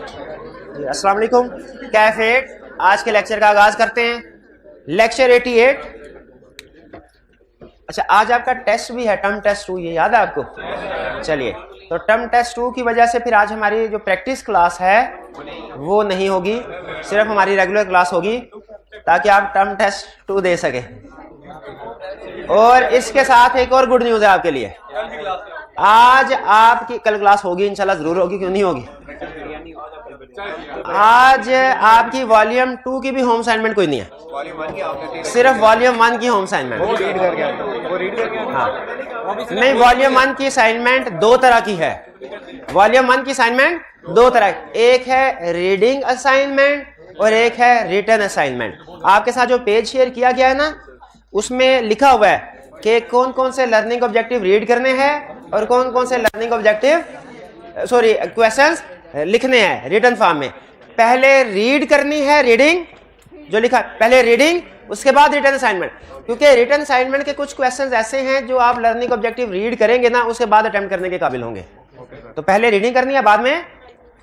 अस्सलाम वालेकुम। कैफे 8 आज के लेक्चर का आगाज करते हैं। लेक्चर 88। अच्छा, आज आपका टेस्ट भी है, टर्म टेस्ट 2, ये याद है आपको? चलिए, तो टर्म टेस्ट 2 की वजह से फिर आज हमारी जो प्रैक्टिस क्लास है वो नहीं होगी, सिर्फ हमारी रेगुलर क्लास होगी ताकि आप टर्म टेस्ट 2 दे सके। और इसके साथ एक और गुड न्यूज है आपके लिए, आज आपकी कल क्लास होगी, इंशाल्लाह जरूर होगी, क्यों नहीं होगी? आज आपकी वॉल्यूम 2 की भी होम असाइनमेंट कोई नहीं है, सिर्फ वॉल्यूम 1 की होम असाइनमेंट। हाँ, नहीं, वॉल्यूम 1 की असाइनमेंट 2 तरह की है। वॉल्यूम 1 की असाइनमेंट 2 तरह की, एक है रीडिंग असाइनमेंट और एक है रिटन असाइनमेंट। आपके साथ जो पेज शेयर किया गया है ना, उसमें लिखा हुआ है कि कौन कौन से लर्निंग ऑब्जेक्टिव रीड करने हैं और कौन कौन से लर्निंग ऑब्जेक्टिव क्वेश्चंस लिखने हैं रिटन फॉर्म में। पहले रीड करनी है, रीडिंग जो लिखा, पहले रीडिंग, उसके बाद रिटन असाइनमेंट, क्योंकि रिटन असाइनमेंट के कुछ क्वेश्चंस ऐसे हैं जो आप लर्निंग ऑब्जेक्टिव रीड करेंगे ना, उसके बाद अटेम्प्ट करने के काबिल होंगे। तो पहले रीडिंग करनी है, बाद में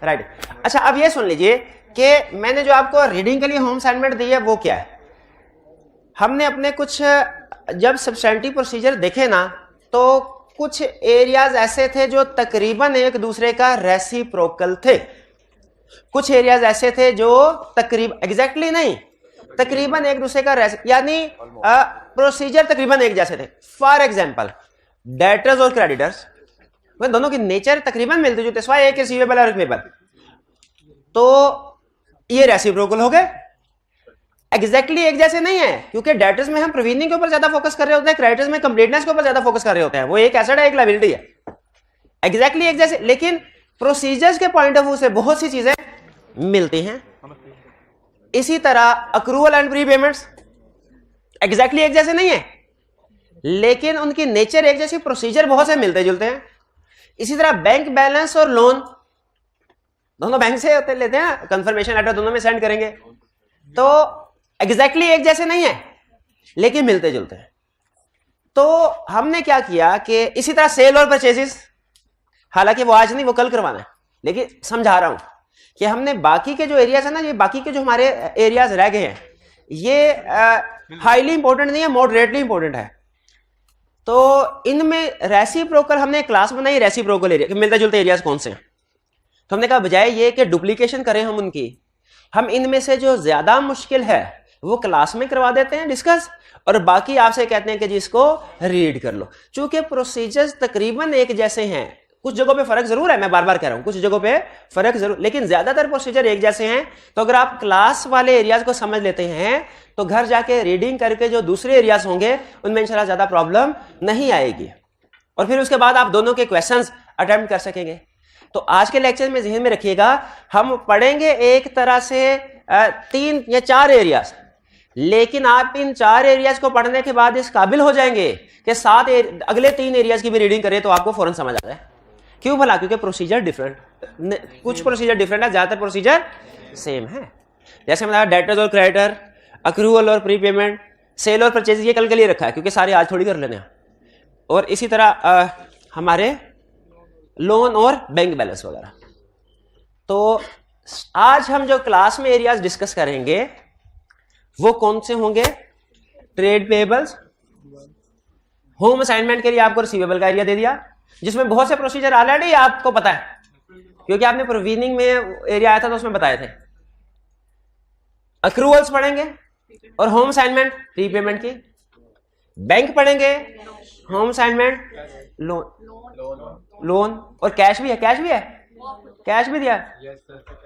राइट। अच्छा, अब ये सुन लीजिए कि मैंने जो आपको रीडिंग के लिए होम असाइनमेंट दी है वो क्या है। हमने अपने कुछ जब सब्सटेंटिव प्रोसीजर देखे ना, तो कुछ एरियाज ऐसे थे जो तकरीबन एक दूसरे का रेसिप्रोकल थे, कुछ एरियाज ऐसे थे जो तकरीबन एग्जैक्टली नहीं, तकरीबन एक दूसरे का यानी प्रोसीजर तकरीबन एक जैसे थे। फॉर एग्जांपल डेटर्स और क्रेडिटर्स में दोनों की नेचर तकरीबन मिलती जुलती, सिवाय एक रिसीवेबल और पेबल, तो ये रेसिप्रोकल हो गए। एग्जैक्टली एक जैसे नहीं है, क्योंकि डेटर्स में हम प्रोविजनिंग के ऊपर ज्यादा फोकस कर रहे होते हैं, क्रेडिटर्स में कंप्लीटनेस के ऊपर ज्यादा फोकस कर रहे होते हैं। वो एक एसेट है, एक लायबिलिटी है। एग्जैक्टली एक जैसे, लेकिन प्रोसीजर्स के पॉइंट ऑफ व्यू से बहुत सी चीजें मिलती हैं। इसी तरह accrual and pre payments exactly एक जैसे नहीं है, लेकिन उनकी नेचर एक जैसी, प्रोसीजर बहुत से मिलते जुलते हैं। इसी तरह बैंक बैलेंस और लोन दोनों बैंक से होते लेते हैं, कंफर्मेशन लेटर दोनों में सेंड करेंगे, तो एग्जैक्टली एक जैसे नहीं है लेकिन मिलते जुलते हैं। तो हमने क्या किया कि इसी तरह सेल और परचेजेस, हालांकि वो आज नहीं, वो कल करवाना है, लेकिन समझा रहा हूं कि हमने बाकी के जो एरियाज है ना, ये बाकी के जो हमारे एरियाज रह गए हैं, ये हाईली इंपॉर्टेंट नहीं है, मॉडरेटली इंपॉर्टेंट है। तो इनमें रेसिप्रोकल हमने क्लास बनाई, रेसिप्रोकल एरिया मिलते जुलते एरियाज कौन से हैं। तो हमने कहा बजाय ये कि डुप्लीकेशन करें हम उनकी, हम इनमें से जो ज्यादा मुश्किल है वो क्लास में करवा देते हैं डिस्कस, और बाकी आपसे कहते हैं कि जी इसको रीड कर लो। चूंकि प्रोसीजर्स तकरीबन एक जैसे हैं, कुछ जगहों पे फर्क जरूर है, मैं बार बार कह रहा हूं कुछ जगहों पे फर्क जरूर, लेकिन ज्यादातर प्रोसीजर एक जैसे हैं। तो अगर आप क्लास वाले एरियाज को समझ लेते हैं तो घर जाके रीडिंग करके जो दूसरे एरियाज होंगे उनमें इंशाल्लाह ज्यादा प्रॉब्लम नहीं आएगी, और फिर उसके बाद आप दोनों के क्वेश्चंस अटेम्प्ट कर सकेंगे। तो आज के लेक्चर में ज़हन में रखिएगा, हम पढ़ेंगे एक तरह से 3 या 4 एरियाज, लेकिन आप इन 4 एरियाज को पढ़ने के बाद इस काबिल हो जाएंगे कि अगले 3 एरियाज की भी रीडिंग करें तो आपको फौरन समझ आ जाए। क्यों भला? क्योंकि प्रोसीजर डिफरेंट, कुछ प्रोसीजर डिफरेंट है, ज्यादातर प्रोसीजर सेम है। जैसे मैंने डेटर्स और क्रेडिटर, अक्रूवल और प्री पेमेंट, सेल और परचेज, ये कल के लिए रखा है क्योंकि सारे आज थोड़ी कर लेने हैं। और इसी तरह हमारे लोन और बैंक बैलेंस वगैरह। तो आज हम जो क्लास में एरियाज डिस्कस करेंगे वो कौन से होंगे? Trade payables. होम असाइनमेंट के लिए आपको रिसीवेबल का एरिया दे दिया, जिसमें बहुत से प्रोसीजर ऑलरेडी आपको पता है क्योंकि आपने प्रोविजनिंग में एरिया आया था तो उसमें बताए थे। अक्रूवल्स पढ़ेंगे और होम असाइनमेंट प्री पेमेंट की। बैंक पढ़ेंगे, होम असाइनमेंट, लोन और कैश भी है, कैश भी दिया।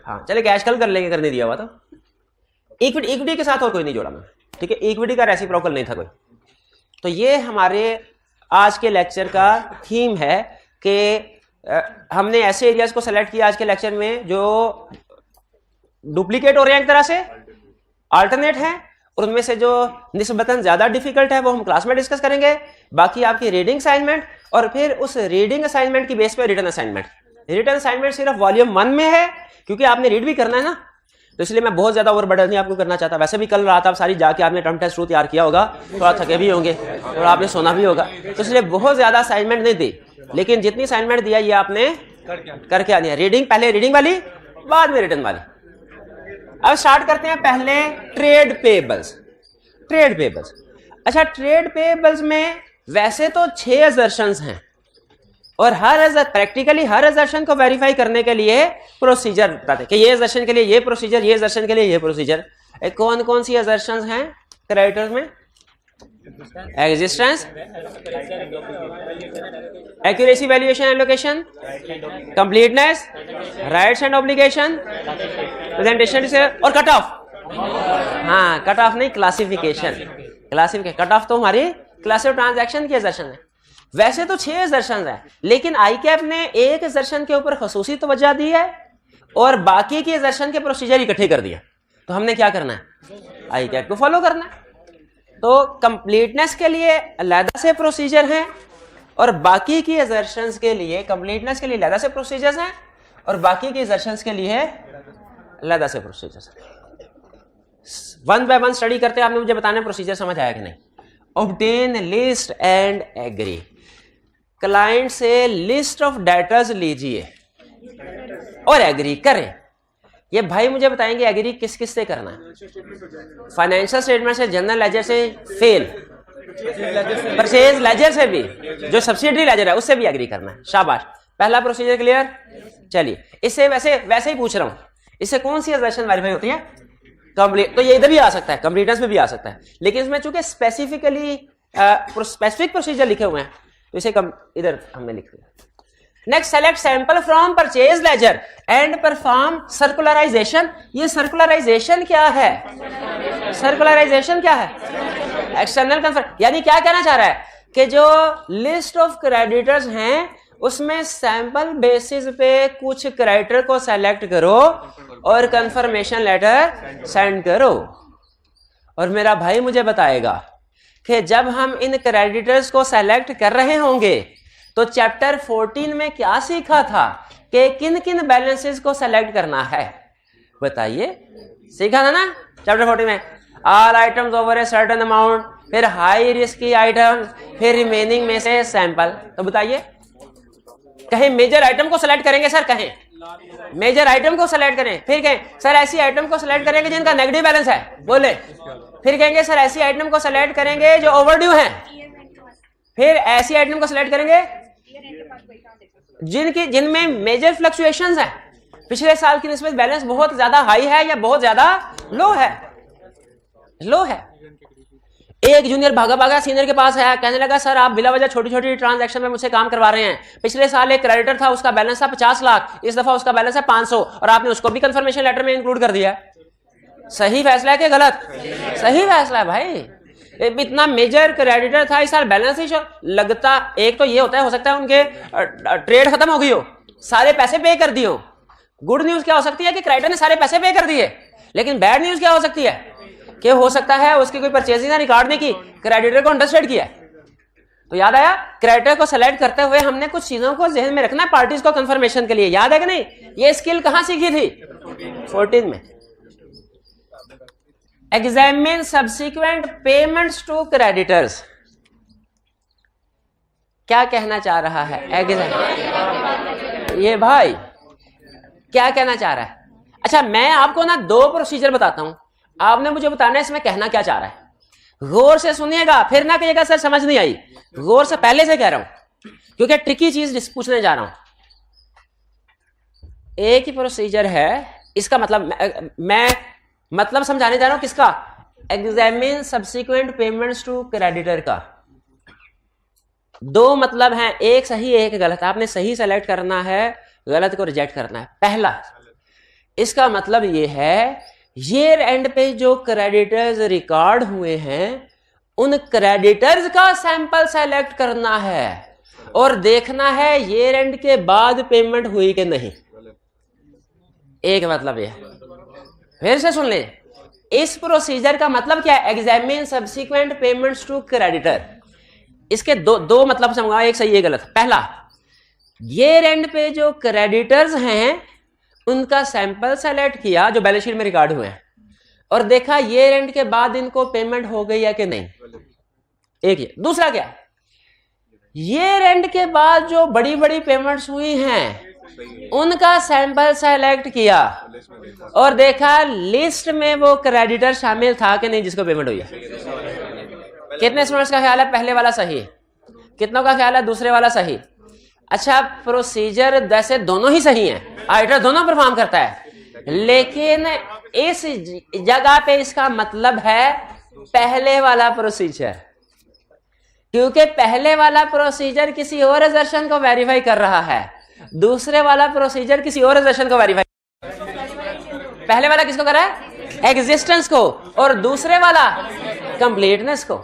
हाँ चले, कैश कल कर लेंगे, करने दिया हुआ तो। इक्विटी के साथ और कोई नहीं जोड़ा मैंने, ठीक है, इक्विटी का रेसिप्रोकल नहीं था कोई। तो ये हमारे आज के लेक्चर का थीम है कि हमने ऐसे एरियाज को सेलेक्ट किया आज के लेक्चर में जो डुप्लीकेट हो रहे हैं एक तरह से, अल्टरनेट हैं, और उनमें से जो निस्बतन ज्यादा डिफिकल्ट है वो हम क्लास में डिस्कस करेंगे। बाकी आपकी रीडिंग असाइनमेंट, और फिर उस रीडिंग असाइनमेंट की बेस पे रिटन असाइनमेंट। रिटन असाइनमेंट सिर्फ वॉल्यूम 1 में है क्योंकि आपने रीड भी करना है ना, तो इसलिए मैं बहुत ज्यादा ओवरबर्डन नहीं आपको करना चाहता। वैसे भी कल रात आप सारी जाके आपने टर्म टेस्ट तैयार किया होगा, थोड़ा थके भी होंगे और आपने सोना भी होगा, तो इसलिए बहुत ज्यादा असाइनमेंट नहीं दी, लेकिन जितनी असाइनमेंट दिया ये आपने करके आनी है। रीडिंग, पहले रीडिंग वाली बाद में रिटर्न वाली। अब स्टार्ट करते हैं पहले ट्रेड पेबल्स। ट्रेड पेबल्स, अच्छा ट्रेड पेबल्स में वैसे तो 6 असर्शंस हैं और प्रैक्टिकली हर असर्शन को वेरीफाई करने के लिए प्रोसीजर बताते कि ये असर्शन के लिए ये प्रोसीजर, ये असर्शन के लिए ये प्रोसीजर। कौन कौन सी असर्शंस हैं क्रेडिटर्स में? Existence, accuracy, valuation, allocation, completeness, rights and obligation, presentation और कट ऑफ। हाँ, कट ऑफ नहीं, क्लासिफिकेशन। क्लासिफिकेशन, कट ऑफ तो हमारी क्लास ऑफ ट्रांजैक्शन की असर्शन है। वैसे तो 6 असर्शन है, लेकिन आईकैप ने एक असर्शन के ऊपर खसूसी तवज्जो दी है और बाकी के असर्शन के प्रोसीजर इकट्ठे कर दिया। तो हमने क्या करना है? आईकैप को फॉलो करना है। तो कंप्लीटनेस के लिए अलग से प्रोसीजर हैं और बाकी की असर्शंस के लिए, कंप्लीटनेस के लिए अलग से प्रोसीजर्स हैं और बाकी की असर्शंस के लिए अलग से procedures. One by one study करते हैं, आपने मुझे बताना प्रोसीजर समझ आया कि नहीं। Obtain list and agree, client से लिस्ट ऑफ डेटर्स लीजिए और एग्री करें। ये भाई मुझे बताएंगे एग्री किस किस से करना है? फाइनेंशियल स्टेटमेंट से, जनरल लेजर से फेल, परचेज लेजर से भी, जो सब्सिडरी लेजर है उससे भी एग्री करना है। शाबाश, पहला प्रोसीजर क्लियर। चलिए, इससे वैसे ही पूछ रहा हूं, इससे कौन सी असर्शन वेरीफाई होती है? कंप्लीट। तो ये इधर भी आ सकता है, कंप्लीटनेस में भी आ सकता है, लेकिन इसमें चूंकि स्पेसिफिक प्रोसीजर लिखे हुए हैं तो इसे इधर हमने लिख दिया। Next, select sample from purchase ledger and perform circularisation. ये सर्कुलराइजेशन क्या है? सर्कुलराइजेशन क्या है? External confirm. यानी क्या कहना चाह रहा है कि जो लिस्ट ऑफ क्रेडिटर्स हैं उसमें सैंपल बेसिस पे कुछ क्रेडिटर को सेलेक्ट करो और कंफर्मेशन लेटर सेंड करो। और मेरा भाई मुझे बताएगा कि जब हम इन क्रेडिटर्स को सेलेक्ट कर रहे होंगे तो चैप्टर 14 में क्या सीखा था कि किन किन बैलेंसेस को सेलेक्ट करना है? बताइए, सीखा था ना चैप्टर 14 में? All items over a certain amount, फिर हाई रिस्क की आइटम्स, फिर रिमेनिंग में से सैंपल। तो बताइए, कहीं मेजर आइटम को सेलेक्ट करेंगे सर, कहें मेजर आइटम को सेलेक्ट करें, फिर कहें सर ऐसी आइटम को सेलेक्ट करेंगे जिनका नेगेटिव बैलेंस है, बोले, फिर कहेंगे सर ऐसी आइटम को सेलेक्ट करेंगे जो ओवरड्यू है, फिर ऐसी आइटम को सेलेक्ट करेंगे जिनमें मेजर फ्लक्चुएशंस है, पिछले साल की निस्बत बैलेंस बहुत ज्यादा हाई है या बहुत ज्यादा लो है। एक जूनियर भागा सीनियर के पास है, कहने लगा सर आप बिला वजह छोटी छोटी ट्रांजैक्शन में मुझसे काम करवा रहे हैं। पिछले साल एक क्रेडिटर था, उसका बैलेंस था 50 लाख, इस दफा उसका बैलेंस है 500 और आपने उसको भी कंफर्मेशन लेटर में इंक्लूड कर दिया। सही फैसला है कि गलत? सही फैसला है भाई। इतना मेजर क्रेडिटर था, इस साल बैलेंस ही लगता। एक तो ये होता है, हो सकता है उनके ट्रेड खत्म हो गई हो, सारे पैसे पे कर दिए हो। गुड न्यूज क्या हो सकती है कि क्रेडिटर ने सारे पैसे पे कर दिए, लेकिन बैड न्यूज क्या हो सकती है कि हो सकता है उसकी कोई परचेजिंग ना रिकॉर्ड नहीं की, क्रेडिटर को अंडरस्टैंड किया। तो याद आया, क्रेडिटर को सेलेक्ट करते हुए हमने कुछ चीजों को ध्यान में रखना है पार्टीज को कंफर्मेशन के लिए। याद है कि नहीं? ये स्किल कहां सीखी थी? 14 में। Examine subsequent payments to creditors. क्या कहना चाह रहा है ये भाई? क्या कहना चाह रहा है? अच्छा, मैं आपको ना 2 प्रोसीजर बताता हूं, आपने मुझे बताना है इसमें कहना क्या चाह रहा है। गौर से सुनिएगा, फिर ना कहिएगा सर समझ नहीं आई। गौर से पहले से कह रहा हूं क्योंकि ट्रिकी चीज पूछने जा रहा हूं। एक ही प्रोसीजर है, इसका मतलब मैं मतलब समझाने जा रहा हूं किसका? Examine subsequent payments to creditor का। 2 मतलब हैं, एक सही एक गलत। आपने सही सेलेक्ट करना है, गलत को रिजेक्ट करना है। पहला, इसका मतलब ये है ईयर एंड पे जो क्रेडिटर्स रिकॉर्ड हुए हैं उन क्रेडिटर्स का सैंपल सेलेक्ट करना है और देखना है ईयर एंड के बाद पेमेंट हुई कि नहीं। एक मतलब ये। फिर से सुन ले, इस प्रोसीजर का मतलब क्या है? Examine subsequent payments to creditor. इसके दो मतलब समझा, एक सही एक गलत। पहला, ईयर एंड पे जो क्रेडिटर्स हैं उनका सैंपल सेलेक्ट किया जो बैलेंस शीट में रिकॉर्ड हुए हैं और देखा ईयर एंड के बाद इनको पेमेंट हो गई है कि नहीं। एक ये। दूसरा क्या, ईयर एंड के बाद जो बड़ी बड़ी पेमेंट्स हुई हैं उनका सैंपल सेलेक्ट किया और देखा लिस्ट में वो क्रेडिटर शामिल था कि नहीं जिसको पेमेंट हुई है। कितने स्टूडेंट्स का ख्याल है पहले वाला सही है, कितनों का ख्याल है दूसरे वाला सही? अच्छा, प्रोसीजर वैसे दोनों ही सही हैं, ऑडिटर दोनों परफॉर्म करता है, लेकिन इस जगह पे इसका मतलब है पहले वाला प्रोसीजर, क्योंकि पहले वाला प्रोसीजर किसी और असर्शन को वेरीफाई कर रहा है, दूसरे वाला प्रोसीजर किसी और असर्शन को वेरीफाई। पहले वाला किसको कर रहा है? एग्जिस्टेंस को, और दूसरे वाला कंप्लीटनेस को।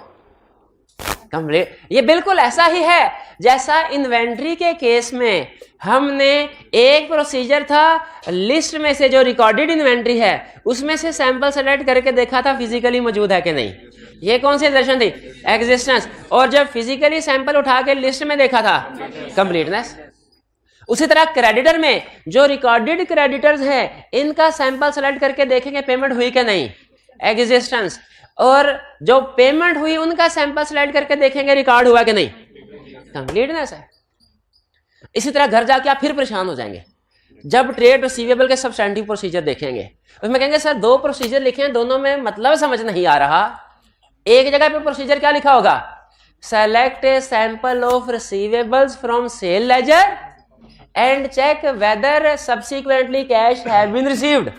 कंप्लीट, ये बिल्कुल ऐसा ही है जैसा इन्वेंट्री के केस में हमने एक प्रोसीजर था, लिस्ट में से जो रिकॉर्डेड इन्वेंट्री है उसमें से सैंपल सेलेक्ट करके देखा था फिजिकली मौजूद है कि नहीं। ये कौन सी दर्शन थी? एग्जिस्टेंस। और जब फिजिकली सैंपल उठा के लिस्ट में देखा था, कंप्लीटनेस। उसी तरह क्रेडिटर में जो रिकॉर्डेड क्रेडिटर्स हैं इनका सैंपल सेलेक्ट करके देखेंगे पेमेंट हुई कि नहीं, एग्जिस्टेंस। और जो पेमेंट हुई उनका सैंपल सेलेक्ट करके देखेंगे रिकॉर्ड हुआ कि नहीं, कंप्लीटनेस है। इसी तरह घर जाके आप फिर परेशान हो जाएंगे जब ट्रेड रिसीवेबल के सब्सटेंटिव प्रोसीजर देखेंगे, उसमें कहेंगे सर दो प्रोसीजर लिखे हैं, दोनों में मतलब समझ नहीं आ रहा। एक जगह पे प्रोसीजर क्या लिखा होगा? Select a sample of receivables from sale ledger and check whether subsequently cash have been received.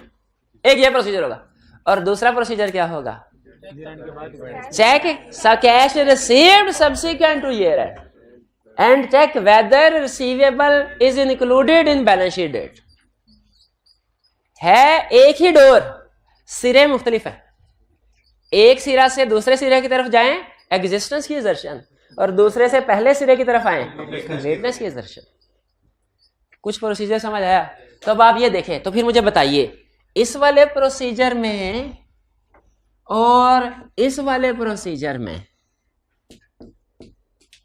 एक ये प्रोसीजर होगा। और दूसरा प्रोसीजर क्या होगा? Check cash received subsequent to year end and check whether receivable is included in balance sheet date। है एक ही door, सिरे मुख्तलिफ है। एक सिरा से दूसरे सिरे की तरफ जाएं एग्जिस्टेंस की असर्शन, और दूसरे से पहले सिरे की तरफ आए कंप्लीटनेस की असर्शन। कुछ प्रोसीजर समझ आया? तो अब आप ये देखें, तो फिर मुझे बताइए इस वाले प्रोसीजर में और इस वाले प्रोसीजर में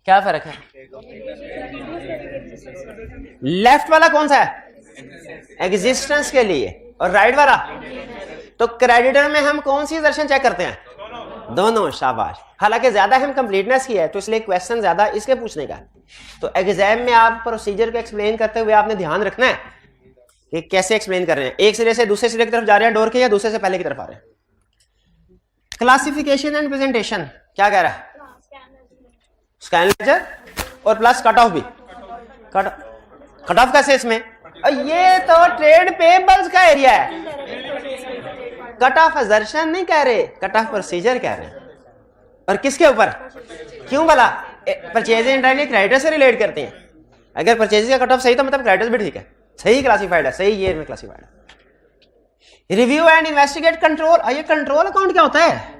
क्या फर्क है? लेफ्ट वाला कौन सा है? एग्जिस्टेंस के लिए, और राइट वाला तो क्रेडिटर में हम कौन सी दर्शन चेक करते हैं? दोनों। शाबाश। हालांकि ज्यादा हम कंप्लीटनेस की है तो इसलिए क्वेश्चन ज्यादा इसके पूछने का। तो एग्जाम में आप प्रोसीजर को एक्सप्लेन करते हुए आपने ध्यान रखना है कि कैसे एक्सप्लेन कर रहे हैं। एक सिरे से दूसरे सिरे की तरफ जा रहे हैं डोर के, या दूसरे से पहले की तरफ आ रहे हैं। क्लासिफिकेशन एंड प्रेजेंटेशन क्या कह रहा है? स्कैन लेजर और प्लस कट ऑफ भी। कट ऑफ कैसे इसमें? ये तो ट्रेड पेबल्स का एरिया है, कट ऑफ असर्शन नहीं कह रहे, कट ऑफ प्रोसीजर कह रहे हैं। और किसके ऊपर? क्यों भला? परचेज इंडायरेक्टली क्रेडिटर से रिलेट करते हैं। अगर परचेज का कट ऑफ सही तो मतलब क्रेडिटर्स भी ठीक है, सही क्लासिफाइड है, सही ईयर में क्लासिफाइड है। Review and investigate control. ये कंट्रोल अकाउंट क्या होता है?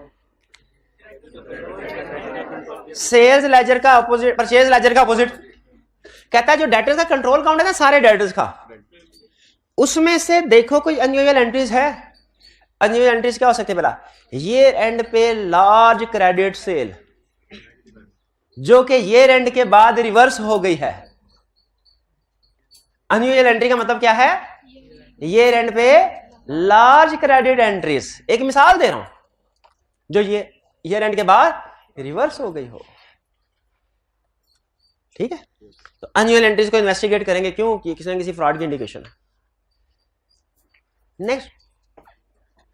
सेल्स लेजर का अपोजिट, परचेज लेजर का अपोजिट। कहता है जो डेटर्स का कंट्रोल अकाउंट है ना, सारे डेटर्स का, उसमें से देखो कोई अनयूजुअल एंट्रीज है। अनयूजुअल एंट्रीज क्या हो सकती है? पहला, ईयर एंड पे लार्ज क्रेडिट सेल, जो कि ईयर एंड के बाद रिवर्स हो गई है। अनयूजुअल एंट्री का मतलब क्या है? ईयर एंड पे लार्ज क्रेडिट एंट्रीज। एक मिसाल दे रहा हूं, जो ये ईयर एंड के बाद रिवर्स हो गई हो। ठीक है, तो अनयूजुअल एंट्रीज को इन्वेस्टिगेट करेंगे, क्यों? कि किसी न किसी फ्रॉड की इंडिकेशन है। नेक्स्ट,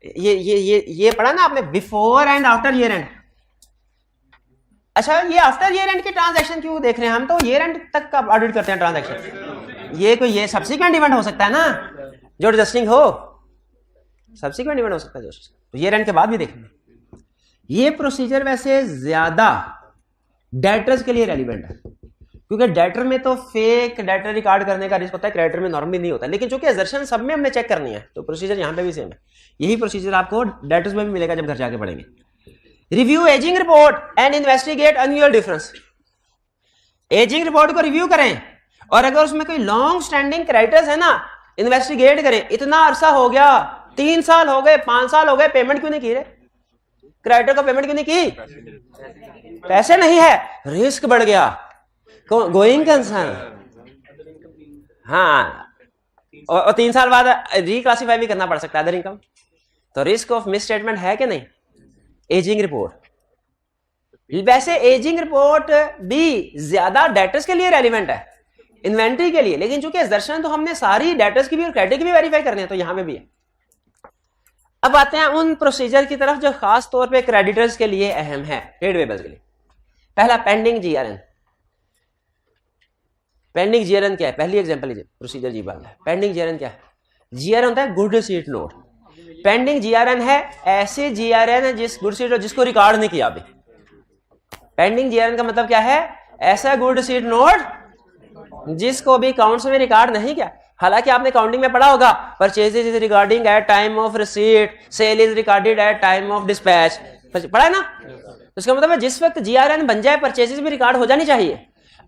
ये पढ़ा ना आपने, before and after year and. अच्छा, ये आफ्टर ईयर एंड के ट्रांजैक्शन क्यों देख रहे हैं? हम तो ईयर एंड तक का ऑडिट करते हैं ट्रांजैक्शन। ये कोई ये सब्सिक्वेंट इवेंट हो सकता है ना, जो एडजस्टिंग हो, सब्सिक्वेंट इवेंट हो सकता है, तो ईयर एंड के बाद भी देखेंगे। ये प्रोसीजर वैसे ज्यादा डेटर्स के लिए रेलिवेंट है, क्योंकि डेटर में तो फेक डेटर रिकॉर्ड करने का रिस्क होता है, क्रेडिटर में नॉर्मली नहीं होता। लेकिन चूंकि असर्शन सब में हमने चेक करनी है, तो प्रोसीजर यहां पे भी सेम है। यही प्रोसीजर आपको डेटर्स में भी मिलेगा जब घर जाके पढ़ेंगे। Review ageing report and investigate unusual difference. Ageing report को रिव्यू करें, और अगर उसमें कोई लॉन्ग स्टैंडिंग क्रेडिटर्स है ना, इन्वेस्टिगेट करें। इतना अरसा हो गया, 3 साल हो गए, 5 साल हो गए, पेमेंट क्यों नहीं की रे? क्रेडिटर को पेमेंट क्यों नहीं की? पैसे नहीं है, रिस्क बढ़ गया, गोइंग कंसर्न। हाँ, और 3 साल बाद रिक्लासिफाई भी करना पड़ सकता है अदर इनकम, तो रिस्क ऑफ मिस स्टेटमेंट है कि नहीं? Ageing report. वैसे एजिंग रिपोर्ट भी ज्यादा डेटर्स के लिए रेलिवेंट है, इन्वेंट्री के लिए, लेकिन चूंकि दर्शन तो हमने सारी डेटर्स की भी और क्रेडिट की भी वेरीफाई करनी है, तो यहां पे भी है। अब आते हैं उन प्रोसीजर की तरफ जो खास तौर पे क्रेडिटर्स के लिए अहम है, ट्रेड पेबल्स के लिए। पहला पेंडिंग जीआरएन। पेंडिंग जीआरएन क्या है? पहली एग्जांपल लीजिए, प्रोसीजर जी बात है। पेंडिंग जीआरएन क्या है? जीआरएन होता है good receipt note. Pending GRN है ऐसे जीआरएन है जिस गुड रिसीट जिसको रिकॉर्ड नहीं किया अभी। पेंडिंग जीआरएन का मतलब क्या है? ऐसा गुड रिसीट नोट जिसको भी काउंट्स में रिकॉर्ड नहीं किया। हालांकि आपने काउंटिंग में पढ़ा होगा purchases is recording at time of receipt, sale is recorded at time of dispatch, पढ़ा है ना? इसका मतलब है जिस वक्त जीआरएन बन जाए परचेजेज भी रिकॉर्ड हो जानी चाहिए।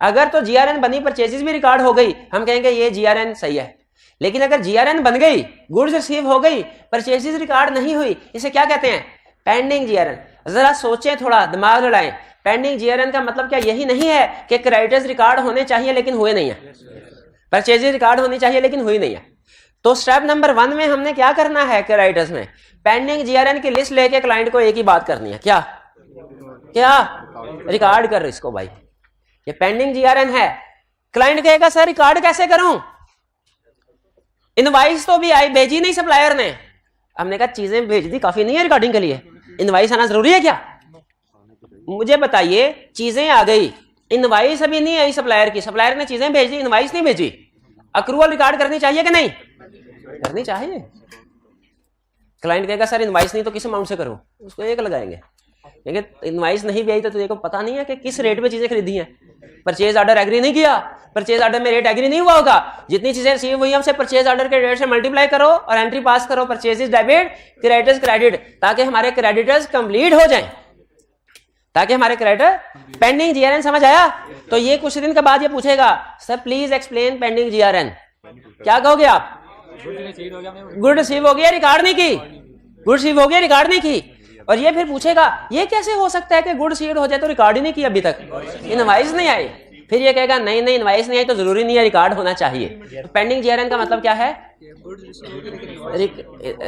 अगर तो जीआरएन बनी परचेजेज भी रिकॉर्ड हो गई, हम कहेंगे ये जीआरएन सही है। लेकिन अगर जीआरएन बन गई, गुड्स रिसीव हो गई, परचेजेज रिकॉर्ड नहीं हुई, इसे क्या कहते हैं? Pending GRN. जरा सोचें, थोड़ा दिमाग लड़ाएं। पेंडिंग जीआरएन का मतलब क्या यही नहीं है कि क्रेडिटर्स रिकॉर्ड होने चाहिए लेकिन हुए नहीं है, परचेजेज रिकॉर्ड होनी चाहिए लेकिन हुई नहीं है। तो स्टेप नंबर 1 में हमने क्या करना है? क्रेडिटर्स में पेंडिंग जीआरएन की लिस्ट लेके क्लाइंट को एक ही बात करनी है, क्या रिकॉर्ड कर इसको भाई, ये पेंडिंग जीआरएन है। क्लाइंट कहेगा सर रिकॉर्ड कैसे करूं? इनवाइस तो भी आई भेजी नहीं सप्लायर ने। हमने कहा चीजें भेज दी काफी नहीं है रिकॉर्डिंग के लिए, इनवाइस आना जरूरी है क्या? मुझे बताइए, चीजें आ गई, इनवाइस अभी नहीं आई सप्लायर की, सप्लायर ने चीजें भेज दी, इनवाइस नहीं भेजी, अक्रूवल रिकॉर्ड करनी चाहिए कि नहीं? करनी चाहिए। क्लाइंट कहेगा सर इनवाइस नहीं तो किस अमाउंट से करूं? उसको एक लगाएंगे, लेकिन इनवाइस नहीं भी आई तो तुझे को पता नहीं है कि किस रेट पे चीजें खरीदी हैं। परचेज ऑर्डर एग्री नहीं किया, परचेज ऑर्डर में रेट एग्री नहीं हुआ होगा, जितनी चीजें रिसीव हुई हमसे परचेज ऑर्डर के रेट से मल्टीप्लाई करो और एंट्री पास करो, परचेजेस डेबिट, क्रेडिटर्स क्रेडिट, ताकि हमारे क्रेडिटर्स कंप्लीट हो जाएं, ताकि हमारे क्रेडिटर। पेंडिंग जीआरएन समझ आया? तो ये कुछ दिन के बाद ये पूछेगा sir please explain pending GRN. क्या कहोगे आप? गुड रिसीव हो गया, रिकॉर्ड नहीं की, गुड रिसीव हो गया, रिकॉर्ड नहीं की। और ये फिर पूछेगा ये कैसे हो सकता है कि गुड रिसीव हो जाए तो रिकॉर्ड ही नहीं की अभी तक, इनवाइस नहीं आई। फिर ये कहेगा नहीं नहीं इनवाइस नहीं आई तो जरूरी नहीं है रिकॉर्ड होना चाहिए। तो पेंडिंग जीआरएन का मतलब क्या है?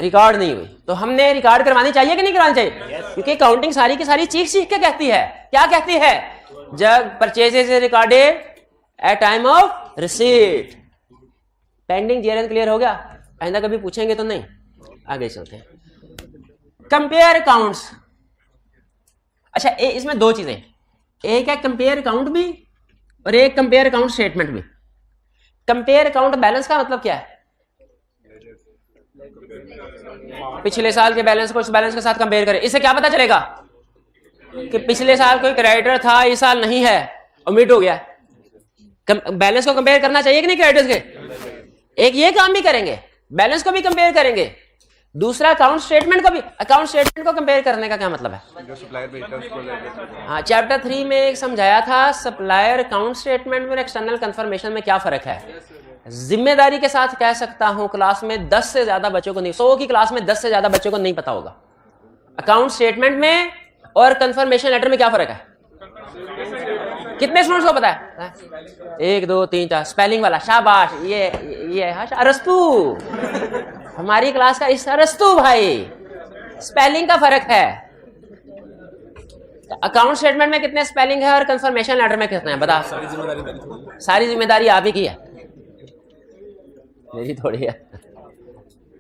रिकॉर्ड नहीं हुई, तो हमने रिकॉर्ड करवानी चाहिए कि नहीं करवानी चाहिए? क्योंकि काउंटिंग सारी की सारी चीख चीख के कहती है, क्या कहती है? जब purchases recorded at time of receipt. Pending GRN clear हो गया? आइंदा कभी पूछेंगे तो नहीं, आगे चलते हैं। Compare accounts. अच्छा इसमें दो चीजें, एक है कंपेयर अकाउंट भी और एक कंपेयर अकाउंट स्टेटमेंट भी। कंपेयर अकाउंट बैलेंस का मतलब क्या है? पिछले साल के बैलेंस को इस बैलेंस के साथ कंपेयर करें, इससे क्या पता चलेगा कि पिछले साल कोई क्रेडिटर था इस साल नहीं है, ओमिट हो गया। बैलेंस को कंपेयर करना चाहिए कि नहीं क्रेडिटर्स के? एक ये काम भी करेंगे, बैलेंस को भी कंपेयर करेंगे, दूसरा अकाउंट स्टेटमेंट को भी। अकाउंट स्टेटमेंट को कंपेयर करने का क्या मतलब है? हाँ, चैप्टर 3 में एक समझाया था सप्लायर अकाउंट स्टेटमेंट में एक्सटर्नल कंफर्मेशन में क्या फर्क है। जिम्मेदारी के साथ कह सकता हूं क्लास में 10 से ज्यादा बच्चों को नहीं, 100 की क्लास में 10 से ज्यादा बच्चों को नहीं पता होगा अकाउंट स्टेटमेंट में और कंफर्मेशन लेटर में क्या फर्क है। कितने स्टूडेंट्स को पता है? 1 2 3 4। स्पेलिंग वाला शाबाश, ये अरस्तु, हमारी क्लास का इस अरस्तु भाई, स्पेलिंग का फर्क है। अकाउंट स्टेटमेंट में कितने स्पेलिंग है और कंफर्मेशन लेटर में कितने हैं बता? सारी जिम्मेदारी आप ही की है, मेरी थोड़ी है।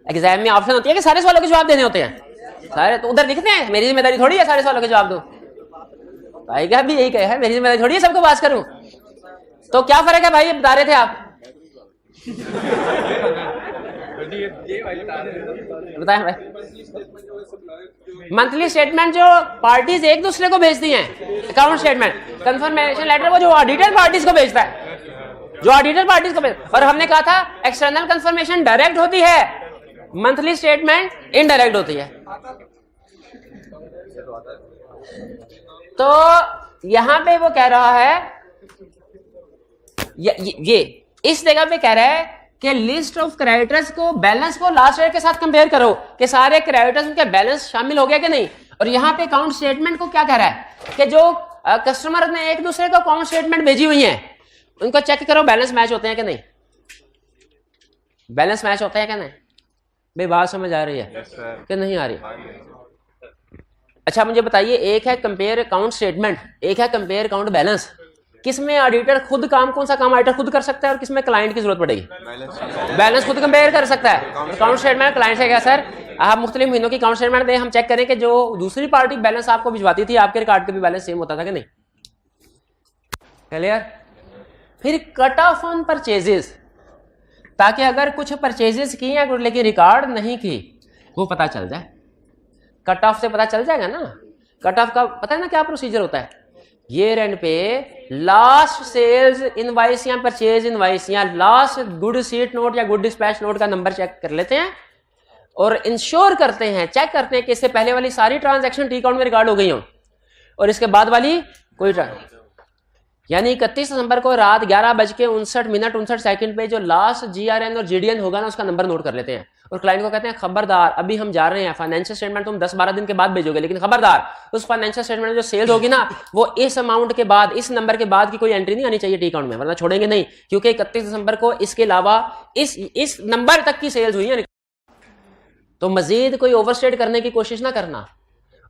एग्जाम में ऑप्शन होती है कि सारे सवालों के जवाब देने होते हैं, सारे तो उधर लिखते हैं, मेरी जिम्मेदारी थोड़ी है सारे सवालों के जवाब दो। भाई का भी यही कहे है, मेरी जिम्मेदारी थोड़ी है सबको पास करूं। तो क्या फर्क है भाई, बता रहे थे आप? बताएं भाई। मंथली स्टेटमेंट जो पार्टीज एक दूसरे को भेजती हैं, अकाउंट स्टेटमेंट। कंफर्मेशन लेटर वो जो ऑडिटर पार्टीज को भेजता है, जो ऑडिटर पार्टीज को भेज। और हमने कहा था एक्सटर्नल कंफर्मेशन डायरेक्ट होती है, मंथली स्टेटमेंट इनडायरेक्ट होती है। तो यहां पे वो कह रहा है ये इस जगह पे कह रहा है कि लिस्ट ऑफ क्रेडिटर्स को बैलेंस को लास्ट ईयर के साथ कंपेयर करो कि सारे क्रेडिटर्स उनके बैलेंस शामिल हो गया कि नहीं। और यहां पे अकाउंट स्टेटमेंट को क्या कह रहा है कि जो कस्टमर ने एक दूसरे को अकाउंट स्टेटमेंट भेजी हुई है उनको चेक करो बैलेंस मैच होते हैं कि नहीं, बैलेंस मैच होते हैं कि नहीं। भाई बात समझ आ रही है कि नहीं आ रही? अच्छा मुझे बताइए, एक है कंपेयर अकाउंट स्टेटमेंट, एक है कंपेयर अकाउंट बैलेंस। किसमें ऑडिटर खुद काम, कौन सा काम ऑडिटर खुद कर सकता है और किसमें क्लाइंट की जरूरत पड़ेगी? बैलेंस खुद कंपेयर कर सकता है। अकाउंट स्टेटमेंट क्लाइंट से क्या सर आप मुख्तलिफ महीनों की अकाउंट स्टेटमेंट दें, हम चेक करें कि जो दूसरी पार्टी बैलेंस आपको भिजवाती थी आपके रिकॉर्ड के भी बैलेंस सेम होता था कि नहीं? क्लियर? फिर कट ऑफ ऑन परचेजेस, ताकि अगर कुछ परचेजेस की हैं लेकिन रिकॉर्ड नहीं की वो पता चल जाए। कट ऑफ से पता चल जाएगा ना। कट ऑफ का पता है ना क्या प्रोसीजर होता है? ईयर एंड पे लास्ट सेल्स इनवाइस या परचेज इनवाइस या लास्ट गुड सीट नोट या गुड डिस्पैच नोट का नंबर चेक कर लेते हैं और इंश्योर करते हैं, चेक करते हैं कि इससे पहले वाली सारी ट्रांजैक्शन टी अकाउंट में रिकॉर्ड हो गई हो और इसके बाद वाली कोई यानी 31 दिसंबर को रात 11:59 पे जो लास्ट GRN और GDN होगा ना उसका नंबर नोट कर लेते हैं और क्लाइंट को कहते हैं खबरदार अभी हम जा रहे हैं, फाइनेंशियल स्टेटमेंट तुम 10-12 दिन के बाद भेजोगे, लेकिन खबरदार उस फाइनेंशियल स्टेटमेंट में जो सेल्स होगी ना वो इस अमाउंट के बाद, इस नंबर के बाद की कोई एंट्री नहीं आनी चाहिए टी अकाउंट में, वरना छोड़ेंगे नहीं, क्योंकि 31 दिसंबर को इसके अलावा इस नंबर तक की सेल्स हुई है। तो मजीद कोई ओवरस्टेट करने की कोशिश ना करना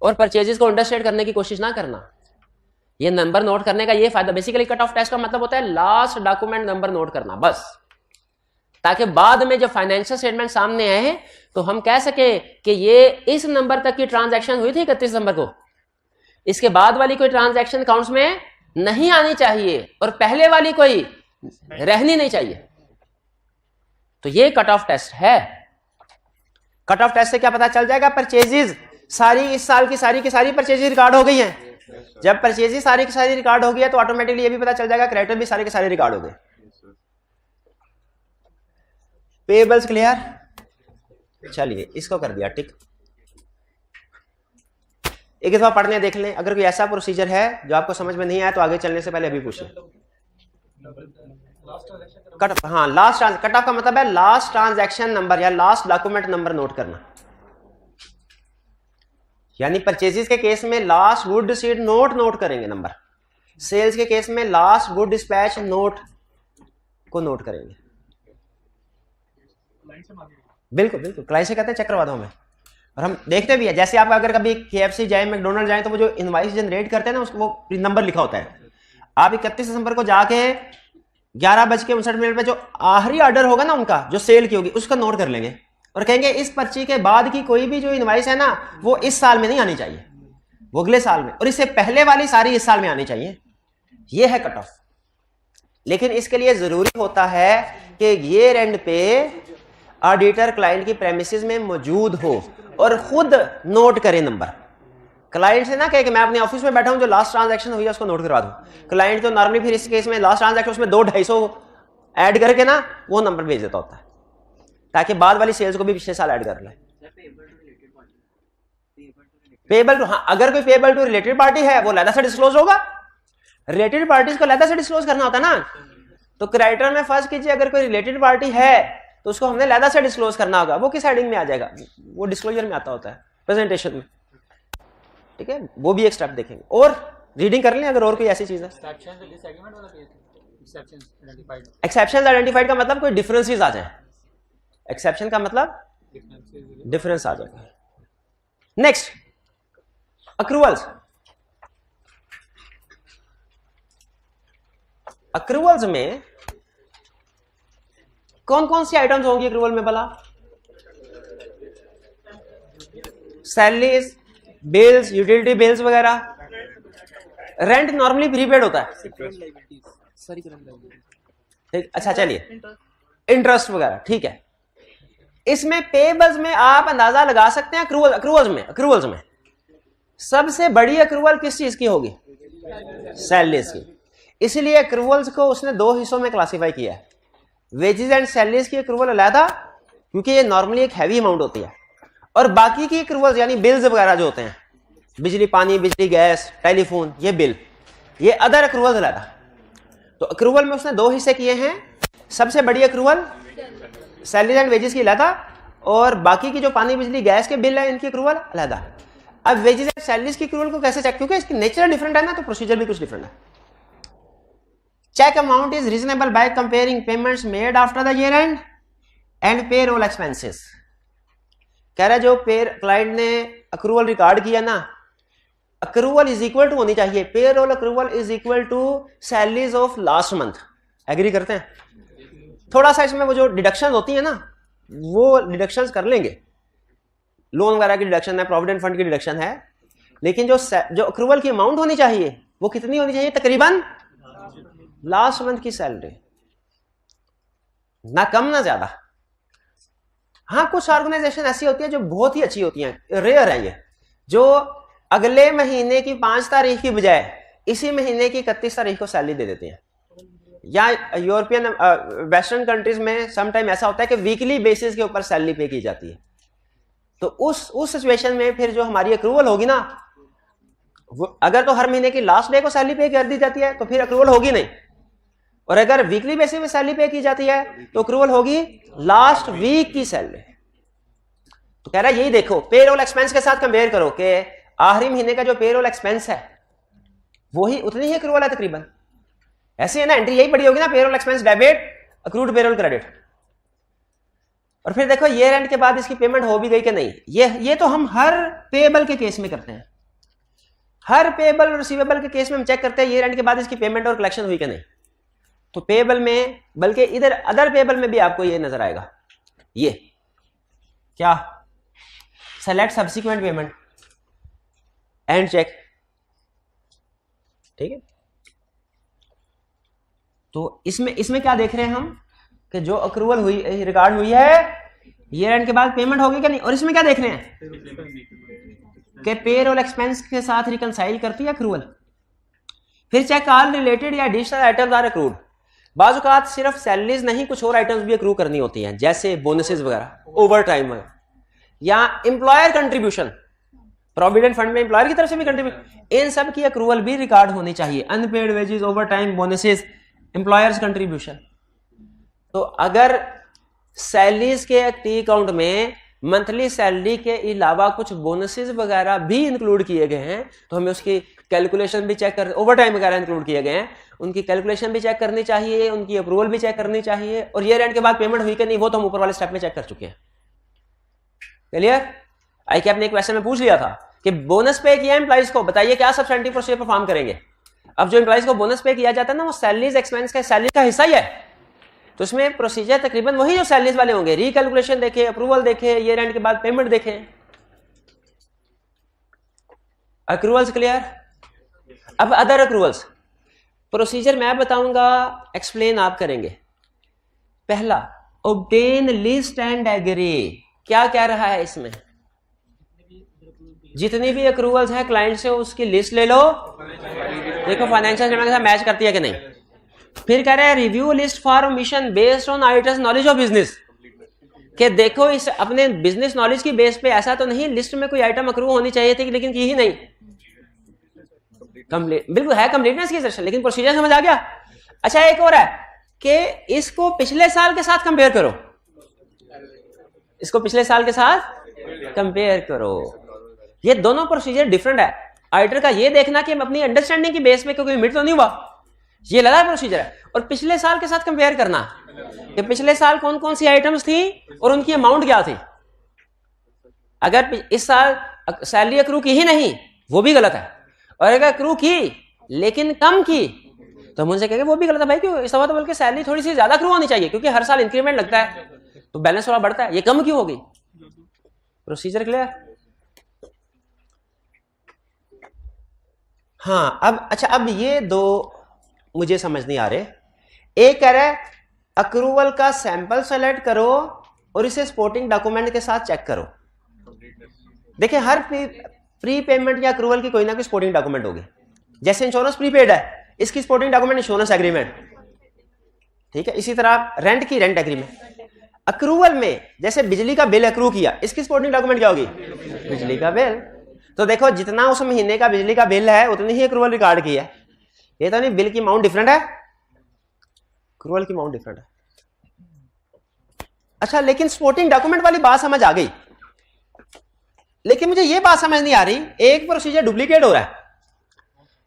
और परचेजेस को अंडरस्टेट करने की कोशिश ना करना। ये नंबर नोट करने का ये फायदा, बेसिकली कट ऑफ टेस्ट का मतलब होता है लास्ट डॉक्यूमेंट नंबर नोट करना बस, ताकि बाद में जब फाइनेंशियल स्टेटमेंट सामने आए तो हम कह सके कि ये इस नंबर तक की ट्रांजैक्शन हुई थी 31 दिसंबर को, इसके बाद वाली कोई ट्रांजैक्शन अकाउंट्स में नहीं आनी चाहिए और पहले वाली कोई रहनी नहीं चाहिए। तो ये कट ऑफ टेस्ट है। कट ऑफ टेस्ट से क्या पता चल जाएगा? परचेजेस सारी इस साल की सारी परचेजेस रिकॉर्ड हो गई हैं। जब परचेजेस सारी की सारी रिकॉर्ड हो गई है तो ऑटोमेटिकली ये भी पता चल जाएगा क्रेडिटर भी सारे के सारे रिकॉर्ड हो गए। Payables clear? चलिए इसको कर दिया टिक। एक दफा पढ़ने देख लें, अगर कोई ऐसा प्रोसीजर है जो आपको समझ में नहीं आया तो आगे चलने से पहले अभी पूछें। कट ऑफ का मतलब है लास्ट ट्रांजैक्शन नंबर या लास्ट डॉक्यूमेंट नंबर नोट करना। यानी परचेजेस के केस में लास्ट गुड रिसीट नोट करेंगे नंबर, सेल्स के केस में लास्ट गुड डिस्पैच नोट को नोट करेंगे। बिल्कुल बिल्कुल क्लाइंट से कहते हैं चेक करवा दो हमें, और हम देखते भी है, जैसे आप अगर कभी KFC जाए, मैकडोनल्ड जाए तो वो जो इनवाइस जनरेट करते हैं ना उसको वो नंबर लिखा होता है। आप 31 दिसंबर को जाके 11:59 पे जो आखिरी ऑर्डर होगा ना उनका जो सेल की होगी उसका नोट कर लेंगे और कहेंगे इस पर्ची के बाद की कोई भी जो इनवाइस है ना वो इस साल में नहीं आनी चाहिए, वो अगले साल में, और इससे पहले वाली सारी इस साल में आनी चाहिए। ये है कट ऑफ। लेकिन इसके लिए जरूरी होता है कि ईयर एंड पे ऑडिटर क्लाइंट की प्रेमिसेस में मौजूद हो और खुद नोट करे नंबर। क्लाइंट से ना कहे कि मैं अपने ऑफिस में बैठा हूं जो लास्ट ट्रांजैक्शन हुई है उसको नोट करवा दूं। क्लाइंट तो नॉर्मली फिर इस केस में लास्ट ट्रांजैक्शन उसमें 200-250 ऐड करके ना वो नंबर भेज देता होता है ताकि बाद वाली सेल्स को भी पिछले साल ऐड कर ले। पेबल टू, हाँ अगर कोई पेबल टू रिलेटेड पार्टी है वो अलग से डिस्क्लोज होगा। रिलेटेड पार्टीज को अलग से डिस्क्लोज करना होता है ना, तो क्रेडिटर में फर्स्ट कीजिए अगर कोई रिलेटेड पार्टी है तो उसको हमने अलग से डिस्क्लोज करना होगा। वो किस हेडिंग में आ जाएगा? वो डिस्क्लोजर में आता होता है प्रेजेंटेशन में, ठीक है, वो भी एक स्टेप देखेंगे। और रीडिंग कर लें अगर और कोई ऐसी चीज है। एक्सेप्शन आइडेंटिफाइड का मतलब कोई डिफरेंसेस आ जाए, एक्सेप्शन का मतलब डिफरेंस आ जाएगा। Next accruals. अक्रूवल्स में कौन कौन सी आइटम्स होंगी अक्रूवल में भला? सैलरीज, बिल्स, यूटिलिटी बिल्स वगैरह। रेंट नॉर्मली प्रीपेड होता है, ठीक, अच्छा चलिए इंटरेस्ट वगैरह, ठीक है। इसमें पेबल्स में आप अंदाजा लगा सकते हैं अक्रूवल्स में सबसे बड़ी अक्रूवल किस चीज की होगी? सैलरीज की। इसलिए अक्रूवल्स को उसने दो हिस्सों में क्लासिफाई किया है, वेजेस एंड सैलरीज की अक्रूवल अलग क्योंकि ये नॉर्मली एक हैवी अमाउंट होती है, और बाकी की अक्रूवल्स यानी बिल्स वगैरह जो होते हैं, बिजली पानी, बिजली गैस, टेलीफोन, ये बिल, ये अदर अक्रूवल्स अलग। तो अक्रूवल में उसने दो हिस्से किए हैं, सबसे बड़ी अक्रूवल सैलरीज एंड वेजेस की अलग और बाकी की जो पानी बिजली गैस के बिल है इनकी अक्रूवल अलग। अब वेजेस एंड सैलरीज की अक्रूवल को कैसे चेक, क्योंकि इसकी नेचर डिफरेंट है ना तो प्रोसीजर भी कुछ डिफरेंट है। Check amount is reasonable by comparing payments made after the year end and payroll expenses. कह रहा है जो क्लाइंट ने अक्रूवल रिकॉर्ड किया ना अक्रूवल इज इक्वल टू होनी चाहिए, payroll accrual is equal to salaries of last month. Agree करते हैं? थोड़ा सा इसमें वो जो डिडक्शन होती है ना, वो डिडक्शंस कर लेंगे, लोन वगैरह की डिडक्शन है, प्रोविडेंट फंड की डिडक्शन है, लेकिन जो अक्रूवल की अमाउंट होनी चाहिए वो कितनी होनी चाहिए? तकरीबन लास्ट मंथ की सैलरी, ना कम ना ज्यादा। हाँ, कुछ ऑर्गेनाइजेशन ऐसी होती है जो बहुत ही अच्छी होती हैं, रेयर है ये, जो अगले महीने की 5 तारीख की बजाय इसी महीने की 31 तारीख को सैलरी दे देते हैं। या यूरोपियन वेस्टर्न कंट्रीज में सम टाइम ऐसा होता है कि वीकली बेसिस के ऊपर सैलरी पे की जाती है। तो उस सिचुएशन में फिर जो हमारी अक्रूवल होगी ना, अगर तो हर महीने की लास्ट डे को सैलरी पे कर दी जाती है तो फिर अक्रूवल होगी नहीं, और अगर वीकली बेसिस में सैलरी पे की जाती है तो अक्रूवल होगी लास्ट वीक की सैलरी। तो कह रहा है यही देखो, पेरोल एक्सपेंस के साथ कंपेयर करो कि आखिरी महीने का जो पेरोल एक्सपेंस है वही उतनी ही अक्रूवल है तकरीबन। ऐसे है ना, एंट्री यही पड़ी होगी ना, payroll expense debit, accrued payroll credit. और फिर देखो ईयर एंड के बाद इसकी पेमेंट हो भी गई कि नहीं। ये तो हम हर पेएबल के केस में करते हैं, हर पेएबल और रिसीवेबल के केस में हम चेक करते हैं ईयर एंड के बाद इसकी पेमेंट और कलेक्शन हुई कि नहीं। तो पेएबल में, बल्कि इधर अदर पेएबल में भी आपको ये नजर आएगा, ये क्या, select subsequent payment and check. ठीक है, तो इसमें क्या देख रहे हैं हम कि जो अक्रूवल हुई, रिकॉर्ड हुई है, ईयर एंड के बाद पेमेंट होगी कि नहीं। और इसमें क्या देख रहे हैं कि पेरोल एक्सपेंस के साथ रिकंसाइल करती है अक्रूवल। फिर चेक ऑल रिलेटेड या एडिशनल आइटम्स आर अक्रूड। बाज़ औक़ात सिर्फ सैलरीज नहीं, कुछ और आइटम्स भी अक्रू करनी होती हैं, जैसे बोनसेस वगैरह, ओवर टाइम वगैरह, या एम्प्लॉयर कंट्रीब्यूशन, प्रोविडेंट फंड में एम्प्लॉयर की तरफ से भी कंट्रीब्यूशन, इन सब की अक्रूवल भी रिकॉर्ड होनी चाहिए। Unpaid wages, overtime, bonuses, employers contribution. तो अगर सैलरीज के एक्टिव अकाउंट में मंथली सैलरी के अलावा कुछ बोनसेस वगैरह भी इंक्लूड किए गए हैं तो हमें उसकी कैलकुलेशन भी चेक कर, ओवर टाइम वगैरह इंक्लूड किए गए हैं, उनकी कैलकुलेशन भी चेक करनी चाहिए, उनकी अप्रूवल भी चेक करनी चाहिए, और ईयर एंड के बाद पेमेंट हुई कि नहीं वो तो हम ऊपर वाले स्टेप में चेक कर चुके हैं। क्लियर? आई कैप ने एक क्वेश्चन में पूछ लिया था कि बोनस पे किया एम्प्लॉइज को, बताइए क्या सब्सटेंटिव प्रोसीजर परफॉर्म करेंगे। अब जो एम्प्लॉइज को बोनस पे किया जाता है ना, वो सैलरीज एक्सपेंस का, सैलरी का हिस्सा ही है, तो इसमें प्रोसीजर तकरीबन वही जो सैलरीज वाले होंगे, रिकैलकुलेशन देखे, अप्रूवल देखे, ईयर एंड के बाद पेमेंट देखे। Accruals clear? अब अदर अक्रूवल्स प्रोसीजर मैं बताऊंगा, एक्सप्लेन आप करेंगे। पहला, ऑब्टेन लिस्ट एंड एग्री। क्या कह रहा है इसमें? जितनी भी अक्रूवल्स है क्लाइंट से उसकी लिस्ट ले लो, देखो फाइनेंशियल स्टेटमेंट के साथ मैच करती है कि नहीं। फिर कह रहे हैं review list for omission based on auditors knowledge of business, कि देखो इस अपने बिजनेस नॉलेज की बेस पे ऐसा तो नहीं लिस्ट में कोई आइटम अक्रू होनी चाहिए थी लेकिन की ही नहीं। कंप्लीट, बिल्कुल है कंप्लीटनेस की सेक्शन, लेकिन प्रोसीजर समझ आ गया। अच्छा, एक और है कि इसको पिछले साल के साथ कंपेयर करो, इसको पिछले साल के साथ कंपेयर करो। ये दोनों प्रोसीजर डिफरेंट है। ऑडिटर का ये देखना कि अपनी अंडरस्टैंडिंग की बेस पे कोई मिट तो नहीं हुआ, ये लगा प्रोसीजर है। और पिछले साल के साथ कंपेयर करना कि पिछले साल कौन कौन सी आइटम्स थी और उनकी अमाउंट क्या थी। अगर इस साल सैलरी अक्रू की ही नहीं, वो भी गलत है, और अगर अक्रू की लेकिन कम की तो हम उनसे कहेंगे वो भी गलत है भाई, क्यों इस बात बल्कि सैलरी थोड़ी सी ज्यादा अक्रू होनी चाहिए क्योंकि हर साल इंक्रीमेंट लगता है तो बैलेंस थोड़ा बढ़ता है, ये कम क्यों होगी। Procedure clear? हाँ, अब अच्छा, अब ये दो मुझे समझ नहीं आ रहे। एक कह रहा है अक्रूवल का सैंपल सेलेक्ट करो और इसे सपोर्टिंग डॉक्यूमेंट के साथ चेक करो। देखिए, हर प्री पेमेंट या अक्रूवल की कोई ना कोई सपोर्टिंग डॉक्यूमेंट होगी। जैसे इंश्योरेंस प्रीपेड है, इसकी सपोर्टिंग डॉक्यूमेंट इंश्योरेंस एग्रीमेंट, ठीक है। इसी तरह रेंट की रेंट एग्रीमेंट। अक्रूवल में जैसे बिजली का बिल अक्रू किया, इसकी सपोर्टिंग डॉक्यूमेंट क्या होगी? बिजली का बिल। तो देखो जितना उस महीने का बिजली का बिल है उतनी ही अक्रूवल रिकॉर्ड की है। ये तो नहीं बिल की अमाउंट डिफरेंट है, अक्रूवल की अमाउंट डिफरेंट है। अच्छा, लेकिन सपोर्टिंग डॉक्यूमेंट वाली बात समझ आ गई, लेकिन मुझे ये बात समझ नहीं आ रही, एक प्रोसीजर डुप्लीकेट हो रहा है।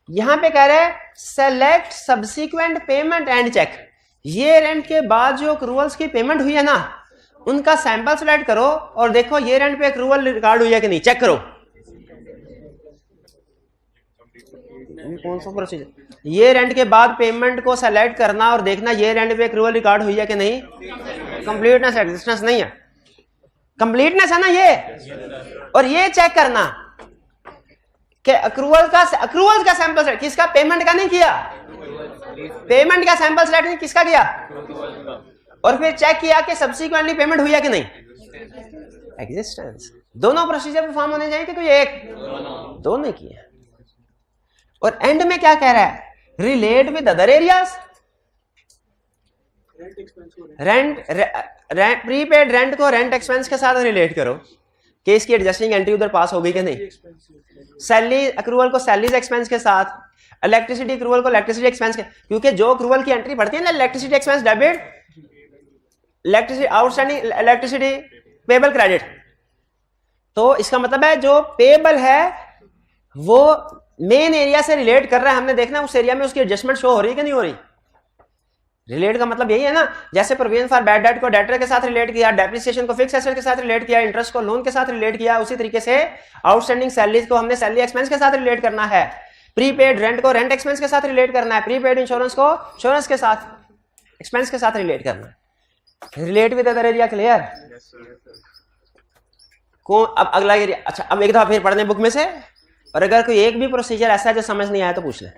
यहां पे कह रहे हैं select subsequent payment and check. ये रेंट के बाद जो अक्रूवल्स की पेमेंट हुई है ना, उनका सैंपल सेलेक्ट करो और देखो ये रेंट पे अक्रूवल रिकॉर्ड हुई है कि नहीं, चेक करो। कौन सा प्रोसीजर? ये रेंट के बाद पेमेंट को सेलेक्ट करना और देखना ये रेंट पे अक्रूवल रिकॉर्ड हुई है कि नहीं। कंप्लीटनेस एग्जिस्टेंस नहीं है, कंप्लीटनेस है ना ये। और ये चेक करना कि अक्रूवल का सैंपल सेलेक्ट किसका, पेमेंट का नहीं किया, पेमेंट का सैंपल सेलेक्ट किसका किया, और फिर चेक किया कि सब्सिक्वेंटली पेमेंट हुई है कि नहीं। एग्जिस्टेंस। दोनों प्रोसीजर परफॉर्म होने चाहिए कि कोई एक, दोनों किए। और एंड में क्या कह रहा है, relate with other areas. Rent prepaid rent को रेंट एक्सपेंस के साथ रिलेट करो कि इसकी एडजस्टिंग एंट्री उधर पास हो गई कि नहीं। सैलरी अक्रूवल को सैलरीज एक्सपेंस के साथ, इलेक्ट्रिसिटी अक्रूवल को इलेक्ट्रिसिटी एक्सपेंस के, क्योंकि जो अक्रूवल की एंट्री पड़ती है ना, electricity expense debit, electricity outstanding, electricity payable credit. तो इसका मतलब है जो पेबल है वो मेन एरिया से रिलेट कर रहा है, हमने देखना उस एरिया में उसकी एडजस्टमेंट शो हो रही है कि नहीं हो रही। रिलेट का मतलब यही है ना, जैसे प्रोविजन फॉर बैड डेट को डेटर के साथ रिलेट किया, डेप्रिसिएशन को फिक्स एसेट के साथ रिलेट किया, इंटरेस्ट को लोन के साथ रिलेट किया, उसी तरीके से आउटस्टैंडिंग सैलरीज को हमने सैलरी एक्सपेंस के साथ रिलेट करना है, प्रीपेड रेंट को रेंट एक्सपेंस के साथ रिलेट करना है, प्रीपेड इंश्योरेंस को इंश्योरेंस के साथ एक्सपेंस के साथ रिलेट करना है। Relate with other area clear? कौन अब अगला एरिया? अच्छा, अब एक दफा फिर पढ़ने बुक में से, और अगर कोई एक भी प्रोसीजर ऐसा है जो समझ नहीं आया तो पूछ ले।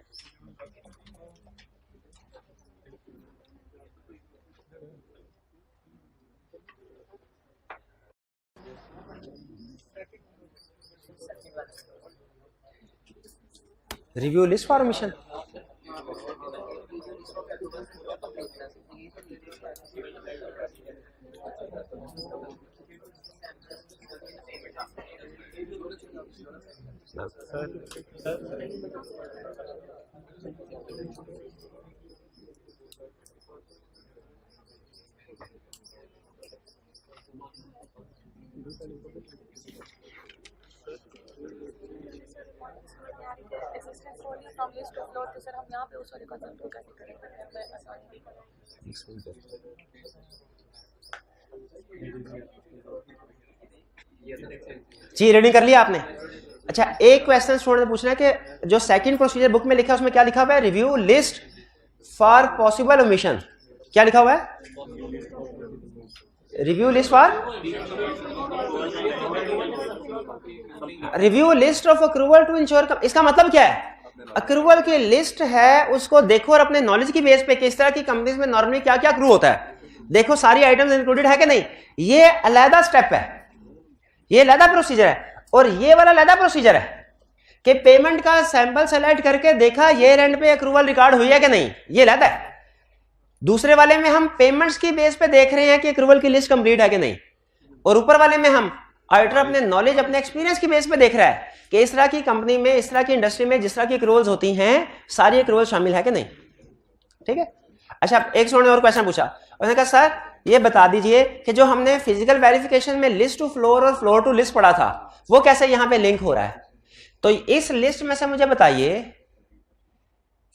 रिव्यू लिस्ट फॉर्मेशन, जी रीडिंग कर लिया आपने? अच्छा, एक क्वेश्चन स्टूडेंट ने पूछना है कि जो सेकंड प्रोसीजर बुक में लिखा है उसमें क्या लिखा हुआ है? Review list for possible omission. क्या लिखा हुआ है? Review list for, review list of accrual to ensure. इसका मतलब क्या है? अक्रूवल की लिस्ट है, उसको देखो और अपने नॉलेज की बेस पे किस तरह की कंपनीज में नॉर्मली क्या क्या अक्रू होता है, देखो सारी आइटम्स इंक्लूडेड है कि नहीं। ये अलग स्टेप है, ये अलग प्रोसीजर है, और ये वाला अलग प्रोसीजर है कि पेमेंट का सैंपल सेलेक्ट करके देखा ये रेंट पे अक्रूवल रिकॉर्ड हुई है कि नहीं, ये अलग है। दूसरे वाले में हम पेमेंट्स की बेस पे देख रहे हैं कि अक्रूवल की लिस्ट कंप्लीट है कि नहीं, और ऊपर वाले में हम ऑडिटर अपने नॉलेज अपने एक्सपीरियंस की बेस पे देख रहा है कि इस तरह की कंपनी में, इस तरह की इंडस्ट्री में जिस तरह की अक्रूवल्स होती हैं सारी अक्रूवल शामिल है कि नहीं। ठीक है। अच्छा, एक स्टूडेंट ने और क्वेश्चन पूछा, उसने कहा सर ये बता दीजिए कि जो हमने फिजिकल वेरिफिकेशन में लिस्ट टू फ्लोर और फ्लोर टू लिस्ट पढ़ा था वो कैसे यहां पे लिंक हो रहा है। तो इस लिस्ट में से मुझे बताइए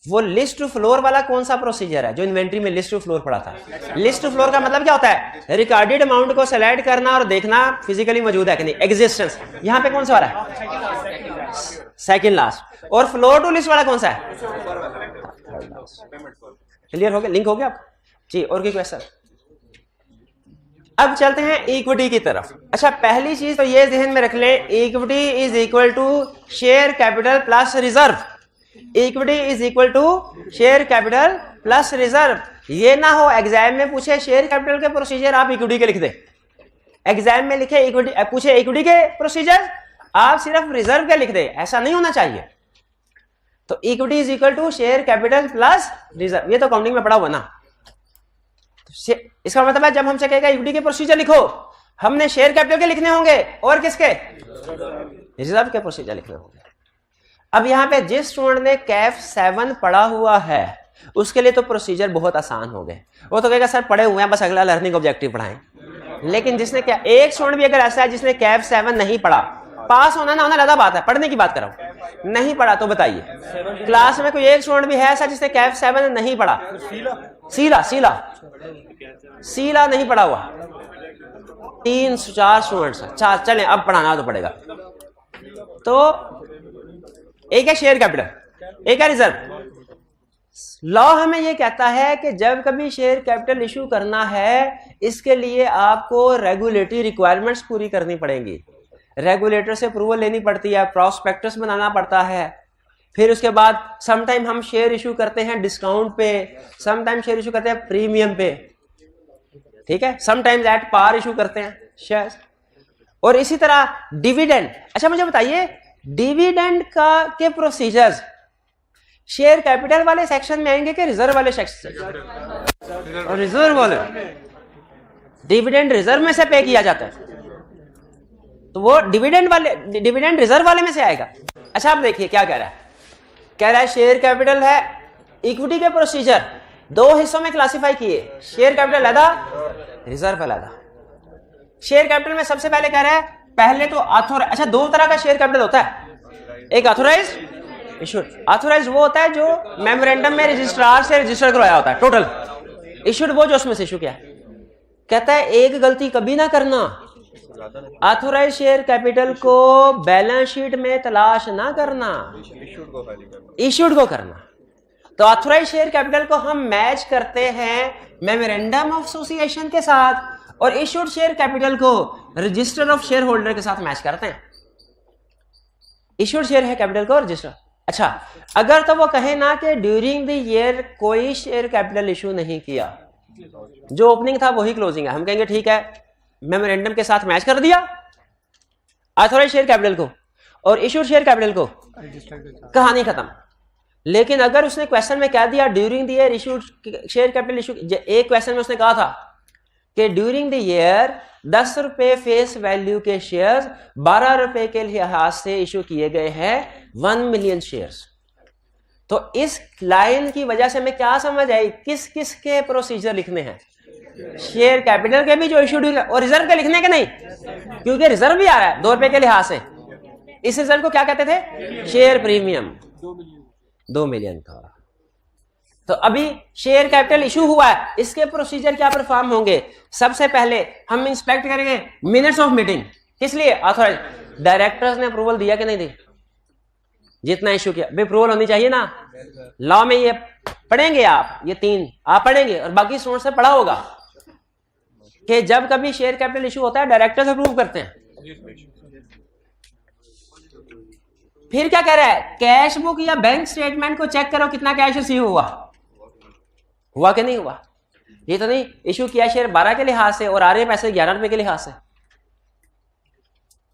वो लिस्ट टू फ्लोर वाला कौन सा प्रोसीजर है जो इन्वेंट्री में लिस्ट टू फ्लोर पढ़ा था। लिस्ट टू फ्लोर का मतलब क्या होता है? रिकॉर्डेड अमाउंट को सेलेक्ट करना और देखना फिजिकली मौजूद है कि नहीं, एग्जिस्टेंस। यहां पे कौन सा वाला है? Second last. और फ्लोर टू लिस्ट वाला कौन सा है? क्लियर हो गया, लिंक हो गया आप जी। और कोई क्वेश्चन? अब चलते हैं इक्विटी की तरफ। अच्छा, पहली चीज तो ये ध्यान में रख ले, equity is equal to share capital plus reserve. Equity is equal to share capital plus reserve. ये ना हो एग्जाम में पूछे शेयर कैपिटल के प्रोसीजर आप इक्विटी के लिख दे, एग्जाम में लिखे इक्विटी, पूछे इक्विटी के प्रोसीजर आप सिर्फ रिजर्व के लिख दे, ऐसा नहीं होना चाहिए। तो equity is equal to share capital plus reserve, ये तो अकाउंटिंग में पढ़ा हुआ ना। इसका मतलब है जब हमसे कहेगा इक्विटी के प्रोसीजर लिखो, हमने शेयर कैपिटल के लिखने होंगे और किसके? रिजर्व के प्रोसीजर लिखने होंगे। अब यहां पे जिस स्टूडेंट ने कैफ 7 पढ़ा हुआ है उसके लिए तो प्रोसीजर बहुत आसान हो गए, वो तो कहेगा सर पढ़े हुए हैं बस अगला लर्निंग ऑब्जेक्टिव पढ़ाएं। लेकिन जिसने क्या, एक स्टूडेंट भी अगर ऐसा है जिसने कैफ 7 नहीं पढ़ा, पास होना ना होना अलग बात है, पढ़ने की बात कर रहा हूं, नहीं पढ़ा तो बताइए। क्लास में कोई एक स्टूडेंट भी है ऐसा जिसने कैफ 7 नहीं पढ़ा? सीला नहीं पढ़ा हुआ? 3-4 स्टूडेंट्स, 4 चलें, अब पढ़ाना तो पड़ेगा। तो एक है शेयर कैपिटल, एक है रिजर्व। लॉ हमें ये कहता है कि जब कभी शेयर कैपिटल इशू करना है, इसके लिए आपको रेगुलेटरी रिक्वायरमेंट्स पूरी करनी पड़ेंगी, रेगुलेटर से अप्रूवल लेनी पड़ती है, प्रॉस्पेक्टस बनाना पड़ता है, फिर उसके बाद समटाइम हम शेयर इशू करते हैं डिस्काउंट पे, समटाइम शेयर इशू करते हैं प्रीमियम पे, ठीक है, समटाइम्स एट पार इशू करते हैं शेयर्स, और इसी तरह डिविडेंड। अच्छा मुझे बताइए डिविडेंड का के प्रोसीजर्स शेयर कैपिटल वाले सेक्शन में आएंगे कि रिजर्व वाले सेक्शन? और रिजर्व वाले डिविडेंड रिजर्व में से पे किया जाता है, तो वो डिविडेंड रिजर्व वाले में से आएगा। अच्छा आप देखिए क्या कह रहा है, कह रहा है शेयर कैपिटल है, इक्विटी के प्रोसीजर दो हिस्सों में क्लासिफाई किए, शेयर कैपिटल अलहदा, रिजर्व अलहदा। शेयर कैपिटल में सबसे पहले कह रहा है पहले तो अच्छा दो तरह का शेयर कैपिटल होता है, एक ऑथोराइज्ड, इशूड। ऑथोराइज्ड वो होता है जो मेमोरेंडम में रजिस्ट्रार से रजिस्टर करवाया होता है टोटल, इशूड वो जो उसमें से इशू किया। कहता है एक गलती कभी ना करना, ऑथोराइज शेयर कैपिटल को बैलेंस शीट में तलाश ना करना, इशूड को करना। तो ऑथोराइज शेयर कैपिटल को हम मैच करते हैं मेमोरेंडम ऑफ एसोसिएशन के साथ, और इशूड शेयर कैपिटल को रजिस्टर ऑफ शेयर होल्डर के साथ मैच करते हैं। इशूड शेयर है कैपिटल को रजिस्टर। अच्छा अगर तो वो कहे ना कि ड्यूरिंग द ईयर कोई शेयर कैपिटल इशू नहीं किया, जो ओपनिंग था वही क्लोजिंग है, हम कहेंगे ठीक है मेमोरेंडम के साथ मैच कर दिया ऑथोराइज शेयर कैपिटल को और इशूड शेयर कैपिटल को, कहानी खत्म। लेकिन अगर उसने क्वेश्चन में कह दिया during the year issued share capital issue, एक क्वेश्चन में उसने कहा था कि ड्यूरिंग द ईयर 10 रुपए फेस वैल्यू के शेयर्स 12 रुपए के लिहाज से इशू किए गए हैं 1 मिलियन शेयर्स, तो इस लाइन की वजह से हमें क्या समझ आई, किस किस के प्रोसीजर लिखने हैं, शेयर कैपिटल के भी जो इशूड और रिजर्व के लिखने के नहीं, क्योंकि रिजर्व भी आ रहा है 2 रुपए के लिहाज से। इस रिजर्व को क्या कहते थे, शेयर प्रीमियम, 2 मिलियन का। तो अभी शेयर कैपिटल इशू हुआ है, इसके प्रोसीजर क्या परफॉर्म होंगे, सबसे पहले हम इंस्पेक्ट करेंगे मिनट्स ऑफ मीटिंग, किस लिए, ऑथोराइज डायरेक्टर्स ने अप्रूवल दिया कि नहीं दी, जितना इशू किया भी अप्रूवल होनी चाहिए ना। लॉ में ये पढ़ेंगे आप, ये 3 आप पढ़ेंगे और बाकी स्टूडेंट से पढ़ा होगा कि जब कभी शेयर कैपिटल इशू होता है डायरेक्टर्स अप्रूव करते हैं। फिर क्या कह रहा है, कैश बुक या बैंक स्टेटमेंट को चेक करो कितना कैश रिसीव हुआ कि नहीं हुआ। ये तो नहीं इशू किया शेयर 12 के लिहाज से और आ रहे पैसे 11 रुपए के लिहाज से,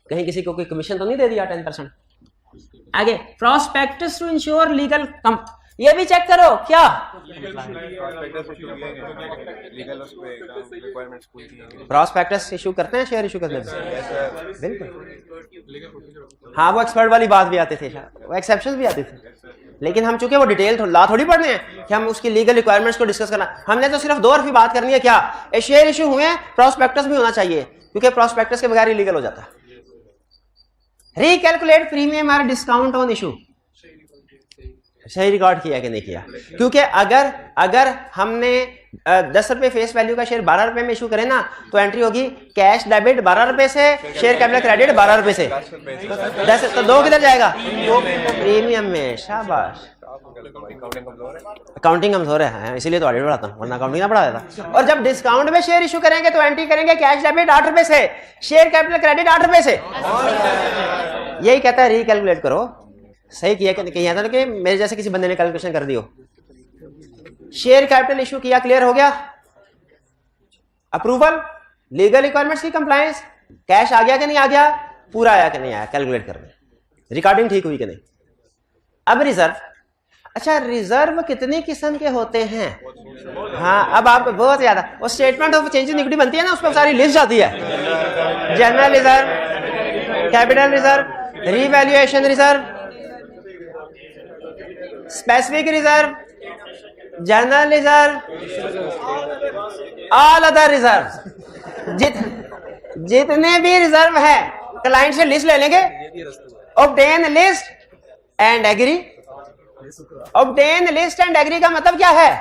कहीं किसी को कोई कमीशन तो नहीं दे दिया 10%। आगे प्रॉस्पेक्टस टू इंश्योर लीगल, ये भी चेक करो क्या, प्रॉस्पेक्टस इशू करते हैं शेयर इशू करने से, बिल्कुल। हाँ वो एक्सपर्ट वाली बात भी आती थी, वो एक्सेप्शंस भी आती थी, लेकिन हम चूंकि वो डिटेल ला थोड़ी पढ़ने हैं कि हम उसकी लीगल रिक्वायरमेंट्स को डिस्कस करना, हमने तो सिर्फ 2 हरफी बात करनी है क्या, शेयर इशू हुए प्रॉस्पेक्टस भी होना चाहिए, क्योंकि प्रॉस्पेक्टस के बगैर इलीगल हो जाता है। रिकैलकुलेट प्रीमियम और डिस्काउंट ऑन इशू, सही रिकॉर्ड किया कि नहीं किया, क्योंकि अगर हमने 10 रुपए फेस वैल्यू का शेयर 12 रुपए में इशू करें ना, तो एंट्री होगी कैश डेबिट 12 रुपए से, शेयर कैपिटल क्रेडिट 12 रुपए से, 10 तो 2 किधर जाएगा, प्रीमियम में। शाबाश, अकाउंटिंग कमजोर है, इसीलिए तो ऑडिट पढ़ाता हूं, वरना अकाउंटिंग ना पढ़ा देता। और जब डिस्काउंट में शेयर इशू करेंगे तो एंट्री करेंगे कैश डेबिट 8 रुपए से, शेयर कैपिटल क्रेडिट 8 रुपए से। यही कहता है रिकैलकुलेट करो, सही किया कि नहीं आता कि मेरे जैसे किसी बंदे ने कैलकुलेशन कर दी हो। शेयर कैपिटल इशू किया, क्लियर हो गया, अप्रूवल, लीगल रिक्वायरमेंट्स की कंप्लायंस, कैश आ गया कि नहीं आ गया, पूरा आया कि नहीं आया, कैलकुलेट करना, रिकॉर्डिंग ठीक हुई कि नहीं। अब रिजर्व, अच्छा रिजर्व कितनी किस्म के होते हैं, हाँ अब आपको बहुत ज्यादा, वो statement of change in equity बनती है ना, उस पर सारी लिस्ट आती है, general reserve, capital reserve, revaluation reserve, specific reserve, general reserve, all other reserve, जितने भी रिजर्व है क्लाइंट से लिस्ट ले लेंगे, obtain list and agree. Obtain list and agree का मतलब क्या है,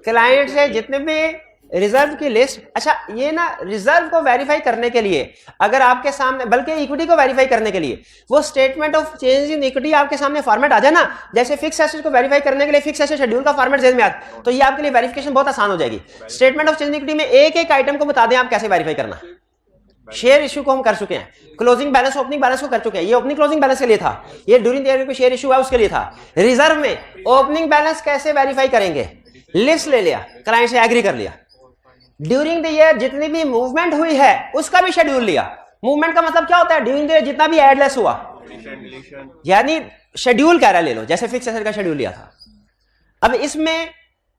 क्लाइंट से जितने भी रिजर्व की लिस्ट, अच्छा ये ना रिजर्व को वेरीफाई करने के लिए अगर आपके सामने, बल्कि इक्विटी को वेरीफाई करने के लिए वो statement of change in equity आपके सामने फॉर्मेट आ जाए ना, जैसे फिक्स एसेट को वेरीफाई करने के लिए फिक्स एसेट शेड्यूल का फॉर्मेट जेल में आता, तो ये आपके लिए वेरिफिकेशन बहुत आसान हो जाएगी। Statement of change in equity में एक एक आइटम को बता दें आप कैसे वेरीफाई करना। शेयर इशू को हम कर चुके हैं, क्लोजिंग बैलेंस ओपनिंग बैलेंस को कर चुके हैं, ये ओपनिंग क्लोजिंग बैलेंस के लिए था, ये during the year share issue है उसके लिए था। रिजर्व में ओपनिंग बैलेंस कैसे वेरीफाई करेंगे, लिस्ट ले लिया, क्लाइंट से एग्री कर लिया, ड्यूरिंग द ईयर जितनी भी मूवमेंट हुई है उसका भी शेड्यूल लिया। मूवमेंट का मतलब क्या होता है, ड्यूरिंग द ईयर जितना भी एड लेस हुआ, यानी शेड्यूल कह रहा ले लो, जैसे फिक्स एसेट का शेड्यूल लिया था। अब इसमें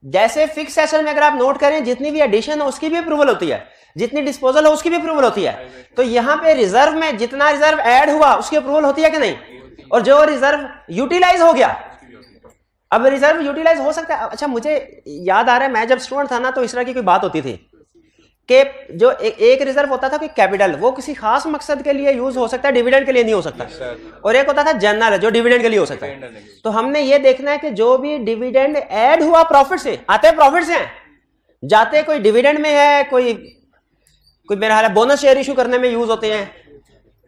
जैसे फिक्स एसेट में अगर आप नोट करें जितनी भी एडिशन हो उसकी भी अप्रूवल होती है, जितनी डिस्पोजल हो उसकी भी अप्रूवल होती है, तो यहां पे रिजर्व में जितना रिजर्व ऐड हुआ उसकी अप्रूवल होती है कि नहीं, और जो रिजर्व यूटिलाइज हो गया, अब रिजर्व यूटिलाइज हो सकता है। अच्छा मुझे याद आ रहा है मैं जब स्टूडेंट था ना तो इस तरह की कोई बात होती थी कि जो एक रिजर्व होता था कि कैपिटल, वो किसी खास मकसद के लिए यूज हो सकता है, डिविडेंड के लिए नहीं हो सकता, और एक होता था जनरल जो डिविडेंड के लिए हो सकता है। तो हमने ये देखना है कि जो भी डिविडेंड ऐड हुआ प्रॉफिट से, आते प्रॉफिट से हैं, जाते कोई डिविडेंड में है, कोई मेरा हाल है बोनस शेयर इशू करने में यूज होते हैं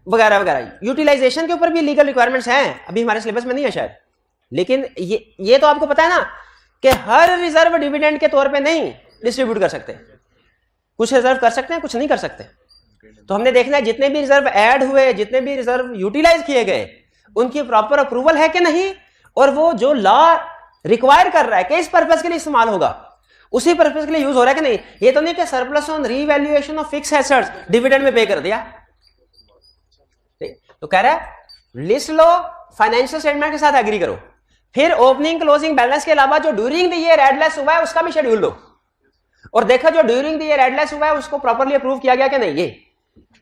वगैरह वगैरह। यूटिलाइजेशन के ऊपर भी लीगल रिक्वायरमेंट्स हैं, अभी हमारे सिलेबस में नहीं है शायद, लेकिन ये तो आपको पता है ना कि हर रिजर्व डिविडेंड के तौर पे नहीं डिस्ट्रीब्यूट कर सकते, कुछ रिजर्व कर सकते हैं कुछ नहीं कर सकते। तो हमने देखना है जितने भी रिजर्व ऐड हुए, जितने भी रिजर्व यूटिलाइज किए गए, उनकी प्रॉपर अप्रूवल है कि नहीं, और वो जो लॉ रिक्वायर कर रहा है कि इस पर्पज के लिए इस्तेमाल होगा उसी पर्पज के लिए यूज हो रहा है कि नहीं। ये तो नहीं कि surplus on revaluation of fix assets dividend में पे कर दिया। तो कह रहा है लिस्ट लो, फाइनेंशियल स्टेटमेंट के साथ एग्री करो, फिर ओपनिंग क्लोजिंग बैलेंस के अलावा जो during the year add less हुआ है उसका भी शेड्यूल लो, और देखा जो during the year add less हुआ है उसको प्रॉपर्ली अप्रूव किया गया कि नहीं, ये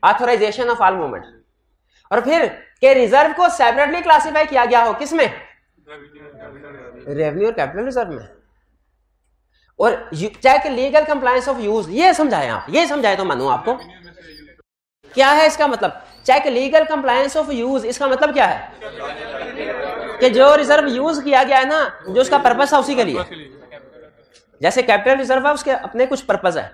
ऑथराइजेशन ऑफ ऑल मूवमेंट। और फिर के रिजर्व को सेपरेटली क्लासिफाई किया गया हो, किसमें, रेवेन्यू और कैपिटल रिजर्व में। और check legal compliance of use, ये समझाएं आप, ये समझाए तो मानूं आपको क्या है इसका मतलब। Check legal compliance of use, इसका मतलब क्या है कि जो रिजर्व यूज किया गया है ना, जो उसका पर्पस है उसी के लिए, जैसे कैपिटल रिजर्व है उसके अपने कुछ पर्पस है।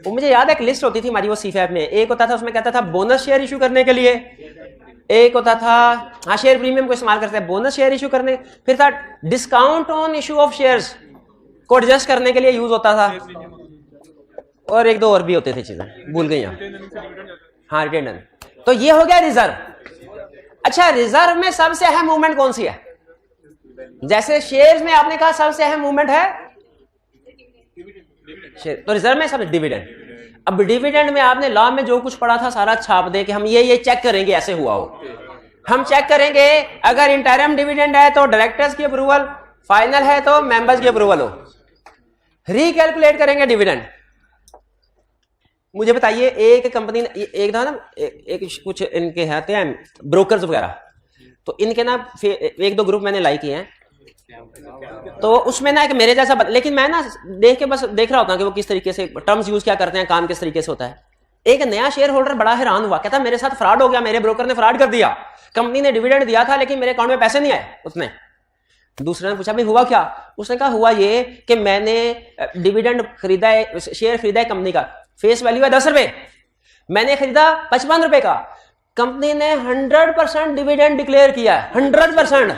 वो मुझे याद है एक लिस्ट होती थी हमारी वो C5 में, एक होता था उसमें कहता था बोनस शेयर इशू करने के लिए, एक होता था हाँ शेयर प्रीमियम को इस्तेमाल करते हैं बोनस शेयर इशू करने, फिर था discount on issue of shares को एडजस्ट करने के लिए यूज होता था, और एक दो और भी होते थे चीजें भूल गई हाँ रिटेंडर। तो ये हो गया रिजर्व। अच्छा रिजर्व में सबसे अहम मूवमेंट कौन सी है, जैसे शेयर्स में आपने कहा सबसे अहम मूवमेंट है शेयर, तो रिजर्व में सब डिविडेंड। अब डिविडेंड में आपने लॉ में जो कुछ पढ़ा था सारा छाप दे कि हम ये चेक करेंगे ऐसे हुआ हो, हम चेक करेंगे अगर इंटरिम डिविडेंड है तो डायरेक्टर्स की अप्रूवल, फाइनल है तो मेंबर्स की अप्रूवल हो, रिकैलकुलेट करेंगे डिविडेंड। मुझे बताइए एक कंपनी ने एक था ना एक कुछ इनके आते हैं ब्रोकर्स वगैरह, तो इनके ना एक दो ग्रुप मैंने लाइक किए हैं, तो उसमें ना एक मेरे जैसा लेकिन मैं ना देख के बस देख रहा होता कि वो किस तरीके से टर्म्स यूज क्या करते हैं, काम किस तरीके से होता है। एक नया शेयर होल्डर बड़ा हैरान हुआ, कहता मेरे साथ फ्रॉड हो गया, मेरे ब्रोकर ने फ्रॉड कर दिया, कंपनी ने डिविडेंड दिया था लेकिन मेरे अकाउंट में पैसे नहीं आए उसने। दूसरे ने पूछा भाई हुआ क्या, उसने कहा हुआ ये कि मैंने डिविडेंड खरीदा है, शेयर खरीदा है कंपनी का, फेस वैल्यू है 10 रुपए, मैंने खरीदा 55 रुपए का, कंपनी ने 100% डिविडेंड डिक्लेयर किया है 100%,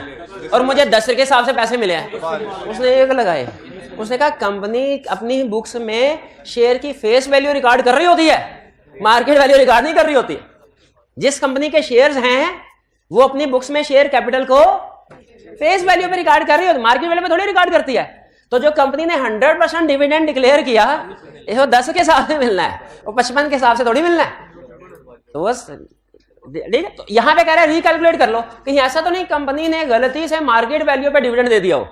और मुझे 10 के हिसाब से पैसे मिले हैं। उसने एक लगाए, उसने कहा कंपनी अपनी बुक्स में शेयर की फेस वैल्यू रिकॉर्ड कर रही होती है, मार्केट वैल्यू रिकॉर्ड नहीं कर रही होती। जिस कंपनी के शेयर्स हैं वो अपनी बुक्स में शेयर कैपिटल को फेस वैल्यू पे रिकॉर्ड कर रही होती, मार्केट वैल्यू पे थोड़ी रिकॉर्ड करती है। तो जो कंपनी ने 100% डिविडेंड डिक्लेयर किया इसको 10 के हिसाब से मिलना है, वो 55 के हिसाब से थोड़ी मिलना है। तो बस ठीक है, तो यहां पे कह रहा है रिकैलकुलेट कर लो, कहीं ऐसा तो नहीं कंपनी ने गलती से मार्केट वैल्यू पे डिविडेंड दे दिया हो।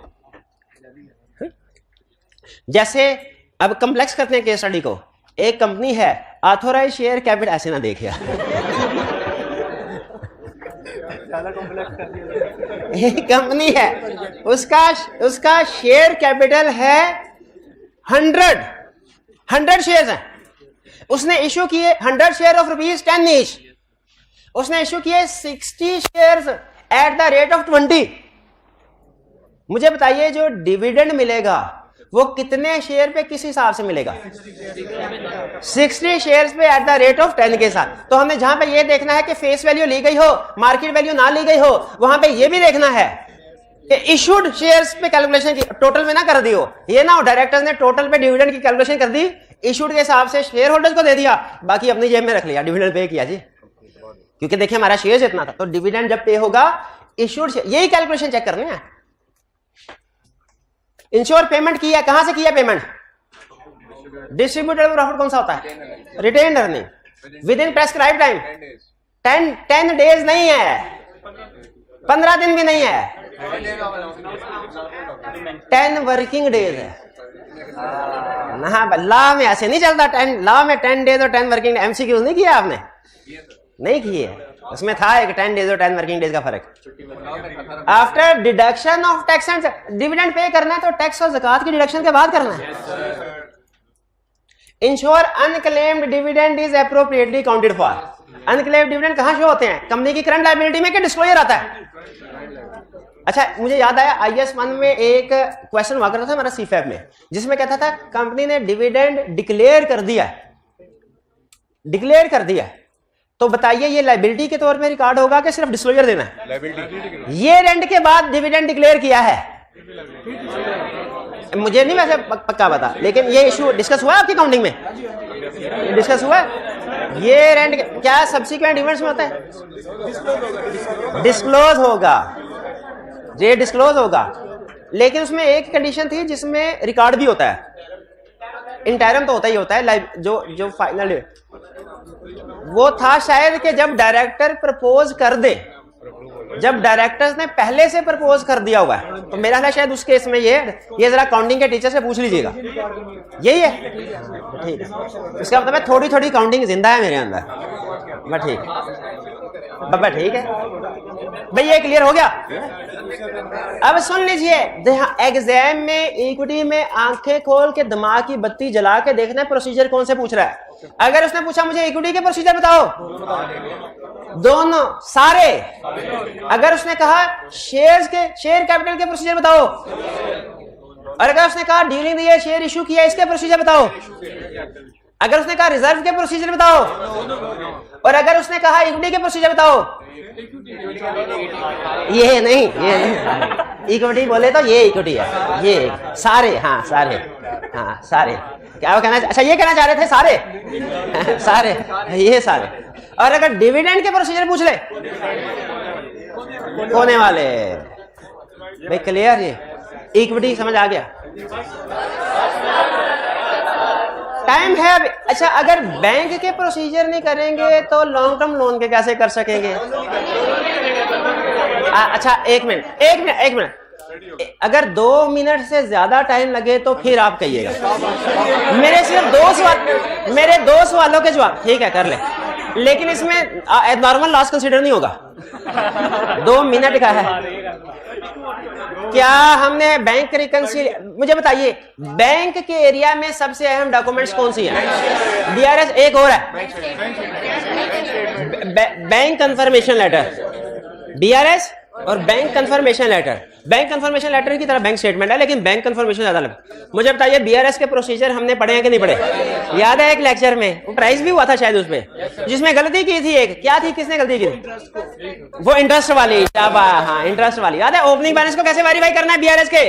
जैसे अब कॉम्प्लेक्स करते हैं केस स्टडी को, एक कंपनी है ऑथोराइज शेयर कैपिटल, ऐसे ना देखिए एक कंपनी है उसका शेयर कैपिटल है 100 शेयर्स हैं, उसने इश्यू किए 100 शेयर ऑफ ₹10 ईच, उसने इश्यू किए 60 shares at the rate of 20। मुझे बताइए जो डिविडेंड मिलेगा वो कितने शेयर पे किस हिसाब से मिलेगा? 60 शेयर्स पे एट द रेट ऑफ 10 के साथ। तो हमें जहां पे ये देखना है कि फेस वैल्यू ली गई हो, मार्केट वैल्यू ना ली गई हो, वहां पे ये भी देखना है कि इशूड शेयर्स पे कैलकुलेशन की टोटल में ना कर दी हो। ये ना हो डायरेक्टर्स ने टोटल पे डिविडेंड की कैलकुलेशन कर दी, इशूड के हिसाब से शेयर होल्डर्स को दे दिया, बाकी अपनी जेब में रख लिया, डिविडेंड पे किया जी, क्योंकि देखिए हमारा शेयर इतना था, तो डिविडेंड जब पे होगा इशूड शेयर, यही कैलकुलेशन चेक करनी है। इंश्योर पेमेंट किया, कहां से किया पेमेंट? डिस्ट्रीब्यूटेबल प्रॉफिट कौन सा होता है? Retained earning with in prescribe time. 10 days नहीं है, 15 दिन भी नहीं है, 10 वर्किंग डेज है ना। लॉ में ऐसे नहीं चलता, 10 लॉ में 10 डेज और 10 वर्किंग। एमसीक्यूज नहीं किया आपने? नहीं किए, उसमें था एक 10 डेज और 10 वर्किंग डेज का फर्क। After deduction of tax and dividend pay करना है तो टैक्स और ज़कात की डिडक्शन के बाद करना है। Ensure unclaimed dividend is appropriately counted for. Unclaimed dividend कहां शो होते हैं? कंपनी की करंट लायबिलिटी में, कि डिस्क्लोजर आता है? अच्छा, मुझे याद आया IAS 1 में एक क्वेश्चन हुआ करता था हमारा CFAP में, जिसमें कहता था कंपनी ने डिविडेंड डिक्लेयर कर दिया, डिक्लेयर कर दिया, तो बताइए ये लायबिलिटी के तौर पे रिकॉर्ड होगा कि सिर्फ डिस्क्लोजर देना है? ये रेंट के बाद डिविडेंड डिक्लेयर किया है, मुझे नहीं वैसे पक्का पता, लेकिन ये इशू डिस्कस हुआ आपकी काउंटिंग में? डिस्कस हुआ ये रेंट क्या सब्सिक्वेंट इवेंट्स में होता है? डिस्क्लोज होगा, ये डिस्क्लोज होगा, लेकिन उसमें एक कंडीशन थी जिसमें रिकॉर्ड भी होता है। इंटरम तो होता ही होता है, जो फाइनल वो था शायद कि जब डायरेक्टर प्रपोज कर दे, जब डायरेक्टर्स ने पहले से प्रपोज कर दिया हुआ है, तो मेरा ख्याल शायद उस केस में ये जरा काउंटिंग के टीचर से पूछ लीजिएगा, यही है? ठीक है, इसका मतलब है थोड़ी थोड़ी काउंटिंग जिंदा है मेरे अंदर। बस ठीक है, ठीक है भाई, ये क्लियर हो गया। अब सुन लीजिए, एग्जाम में इक्विटी में आंखें खोल के दिमाग की बत्ती जला के देखना है प्रोसीजर कौन से पूछ रहा है। अगर उसने पूछा मुझे इक्विटी के प्रोसीजर बताओ, दोनों सारे। अगर उसने कहा शेयर कैपिटल के प्रोसीजर बताओ, और अगर उसने कहा during the year share issue किया इसके प्रोसीजर बताओ, अगर उसने कहा रिजर्व के प्रोसीजर बताओ, और अगर उसने कहा इक्विटी के प्रोसीजर बताओ, ये नहीं इक्विटी बोले तो ये इक्विटी है, ये सारे, हाँ सारे, हाँ सारे, क्या वो कहना, अच्छा ये कहना चाह रहे थे सारे सारे, ये सारे। और अगर डिविडेंड के प्रोसीजर पूछ ले, होने वाले भाई क्लियर, ये इक्विटी समझ आ गया, टाइम है अभी। अच्छा, अगर बैंक के प्रोसीजर नहीं करेंगे तो लॉन्ग टर्म लोन के कैसे कर सकेंगे? अच्छा एक मिनट, अगर 2 मिनट से ज्यादा टाइम लगे तो फिर आप कहिएगा। मेरे सिर्फ 2 सवालों के जवाब, ठीक है कर ले, लेकिन इसमें नॉर्मल लॉस कंसीडर नहीं होगा। 2 मिनट का है। क्या हमने बैंक रिकंसिलिएशन, मुझे बताइए बैंक के एरिया में सबसे अहम डॉक्यूमेंट्स कौन सी है? DRS, एक और है बैंक कंफर्मेशन लेटर, DRS और bank confirmation letter. Bank confirmation letter की तरह बैंक स्टेटमेंट है, लेकिन बैंक कंफर्मेशन ज्यादा लगता। मुझे बताइए BRS के प्रोसीजर हमने पढ़े हैं कि नहीं पढ़े? याद है एक लेक्चर में वो प्राइस भी हुआ था शायद उसमें, जिसमें गलती की थी एक, क्या थी, किसने गलती की थी? वो इंटरेस्ट वाली, हाँ इंटरेस्ट वाली। याद है ओपनिंग बैलेंस को कैसे वेरीफाई करना है BRS के?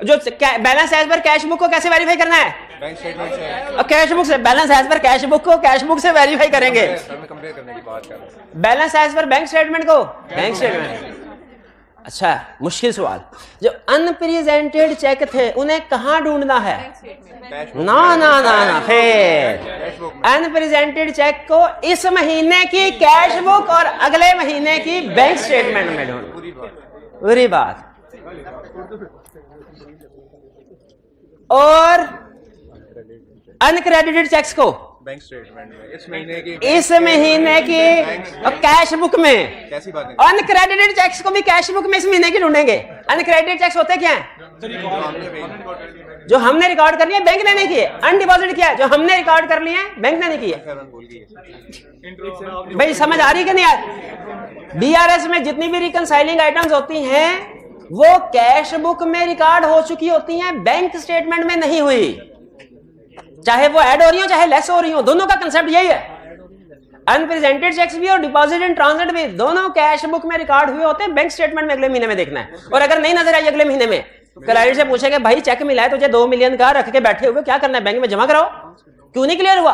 जो balance as per cash book को कैसे वेरीफाई करना है? बैंक स्टेटमेंट से। कैश बुक से, balance as per cash book को कैश बुक से वेरीफाई करेंगे। Balance as per bank statement को बैंक स्टेटमेंट। अच्छा, मुश्किल सवाल, जो अनप्रेजेंटेड चेक थे उन्हें कहां ढूंढना है? ना फिर अनप्रेजेंटेड चेक को इस महीने की कैश बुक और अगले महीने की बैंक स्टेटमेंट में ढूंढना, पूरी बात। और अनक्रेडिटेड चेक्स को बैंक स्टेटमेंट में इस महीने की कैश बुक में, कैसी बात है? अनक्रेडिटेड चेक्स को भी कैश बुक में इस महीने की ढूंढेंगे। अनक्रेडिटेड चेक्स होते क्या हैं? जो हमने रिकॉर्ड कर लिए बैंक ने नहीं किए। अनडिपॉजिट क्या है? जो हमने रिकॉर्ड कर लिए बैंक ने नहीं किए। भाई समझ आ रही कि नहीं यार? BRS में जितनी भी रिकंसाइलिंग आइटम्स होती हैं वो कैश बुक में रिकॉर्ड हो चुकी होती हैं, बैंक स्टेटमेंट में नहीं हुई। चाहे वो ऐड हो रही हो चाहे लेस हो रही हो, दोनों का कंसेप्ट यही है। अनप्रेजेंटेड चेक्स भी और डिपॉजिट इन ट्रांजिट भी दोनों कैश बुक में रिकॉर्ड हुए होते हैं, बैंक स्टेटमेंट में अगले महीने में देखना है। और अगर नहीं नजर आई अगले महीने में, क्लाइंट से पूछेगा भाई चेक मिला है तुझे 2 मिलियन का, रख के बैठे हुए क्या करना है, बैंक में जमा कराओ, क्यों नहीं क्लियर हुआ?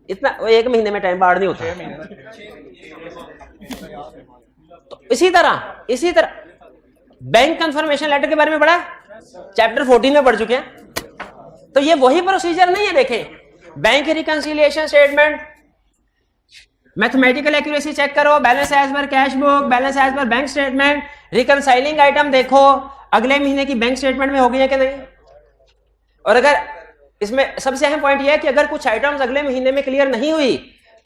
इतना 1 महीने में टाइम बाढ़ नहीं होता। तो इसी तरह बैंक कंफर्मेशन लेटर के बारे में पढ़ा, चैप्टर 14 में पढ़ चुके हैं। तो ये वही प्रोसीजर नहीं है। देखें, bank reconciliation statement, mathematical accuracy check करो, balance as per cash book, balance as per bank statement, reconciling item देखो अगले महीने की बैंक स्टेटमेंट में हो गई है कि नहीं। और अगर इसमें सबसे अहम पॉइंट यह है कि अगर कुछ आइटम्स अगले महीने में क्लियर नहीं हुई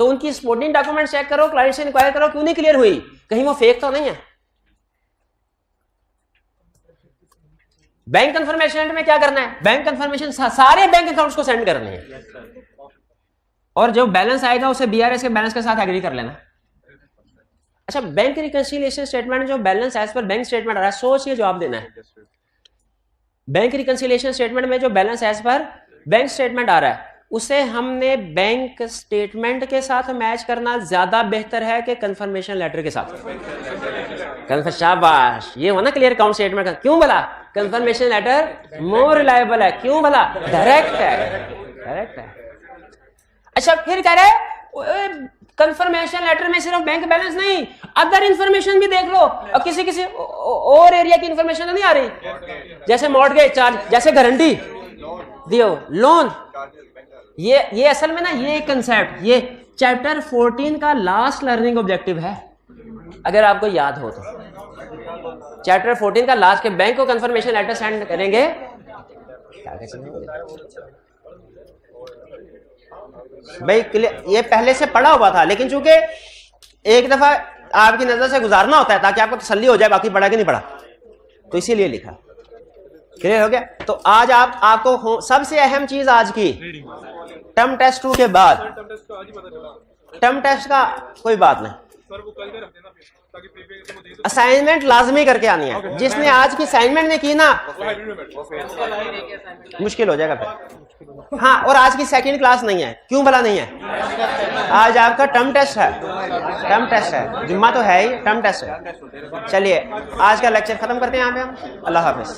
तो उनकी सपोर्टिंग डॉक्यूमेंट चेक करो, क्लाइंट से इंक्वायर करो क्यों नहीं क्लियर हुई, कहीं वो फेक तो नहीं है। बैंक कंफर्मेशन में क्या करना है, बैंक कंफर्मेशन सारे बैंक अकाउंट्स को सेंड करने हैं, और जो बैलेंस आएगा उसे बीआरएस के बैलेंस के साथ एग्री कर लेना। अच्छा, बैंक रिकंसिलिएशन स्टेटमेंट जो balance as per bank statement आ रहा है, सोच के जवाब देना है। बैंक रिकंसिलिएशन स्टेटमेंट में जो balance as per bank statement आ रहा है उसे हमने बैंक स्टेटमेंट के साथ मैच करना ज्यादा बेहतर है कि कंफर्मेशन लेटर के साथ। शाबाश, ये हो ना क्लियर अकाउंट स्टेटमेंट का। क्यों भला? कंफर्मेशन लेटर मोर रिलायबल है। क्यों भला? डायरेक्ट है। अच्छा, फिर कह रहे कंफर्मेशन लेटर में सिर्फ बैंक बैलेंस नहीं, अदर इंफॉर्मेशन भी देख लो। और किसी और एरिया की इंफॉर्मेशन तो नहीं आ रही, जैसे मॉर्टगेज चार्ज, जैसे गारंटी दियो, लोन। ये असल में ना, ये कंसेप्ट ये चैप्टर 14 का लास्ट लर्निंग ऑब्जेक्टिव है, अगर आपको याद हो तो। चैप्टर 14 का लास्ट के बैंक को कंफर्मेशन लेटर सेंड करेंगे, भाई ये पहले से पढ़ा हुआ था, लेकिन चूंकि एक दफा आपकी नजर से गुजारना होता है ताकि आपको तसल्ली हो जाए बाकी पढ़ा कि नहीं पढ़ा, तो इसीलिए लिखा। क्लियर हो गया? तो आज आपको सबसे अहम चीज आज की, टर्म टेस्ट 2 के बाद, टर्म टेस्ट का कोई बात नहीं, असाइनमेंट लाजमी करके आनी है। जिसने आज की असाइनमेंट नहीं की ना, मुश्किल हो जाएगा फिर। हाँ, और आज की सेकंड क्लास नहीं है। क्यों भला नहीं है? आज आपका टर्म टेस्ट है, जुम्मा तो है ही, टर्म टेस्ट है। चलिए आज का लेक्चर खत्म करते हैं यहाँ पे हम। अल्लाह हाफिज।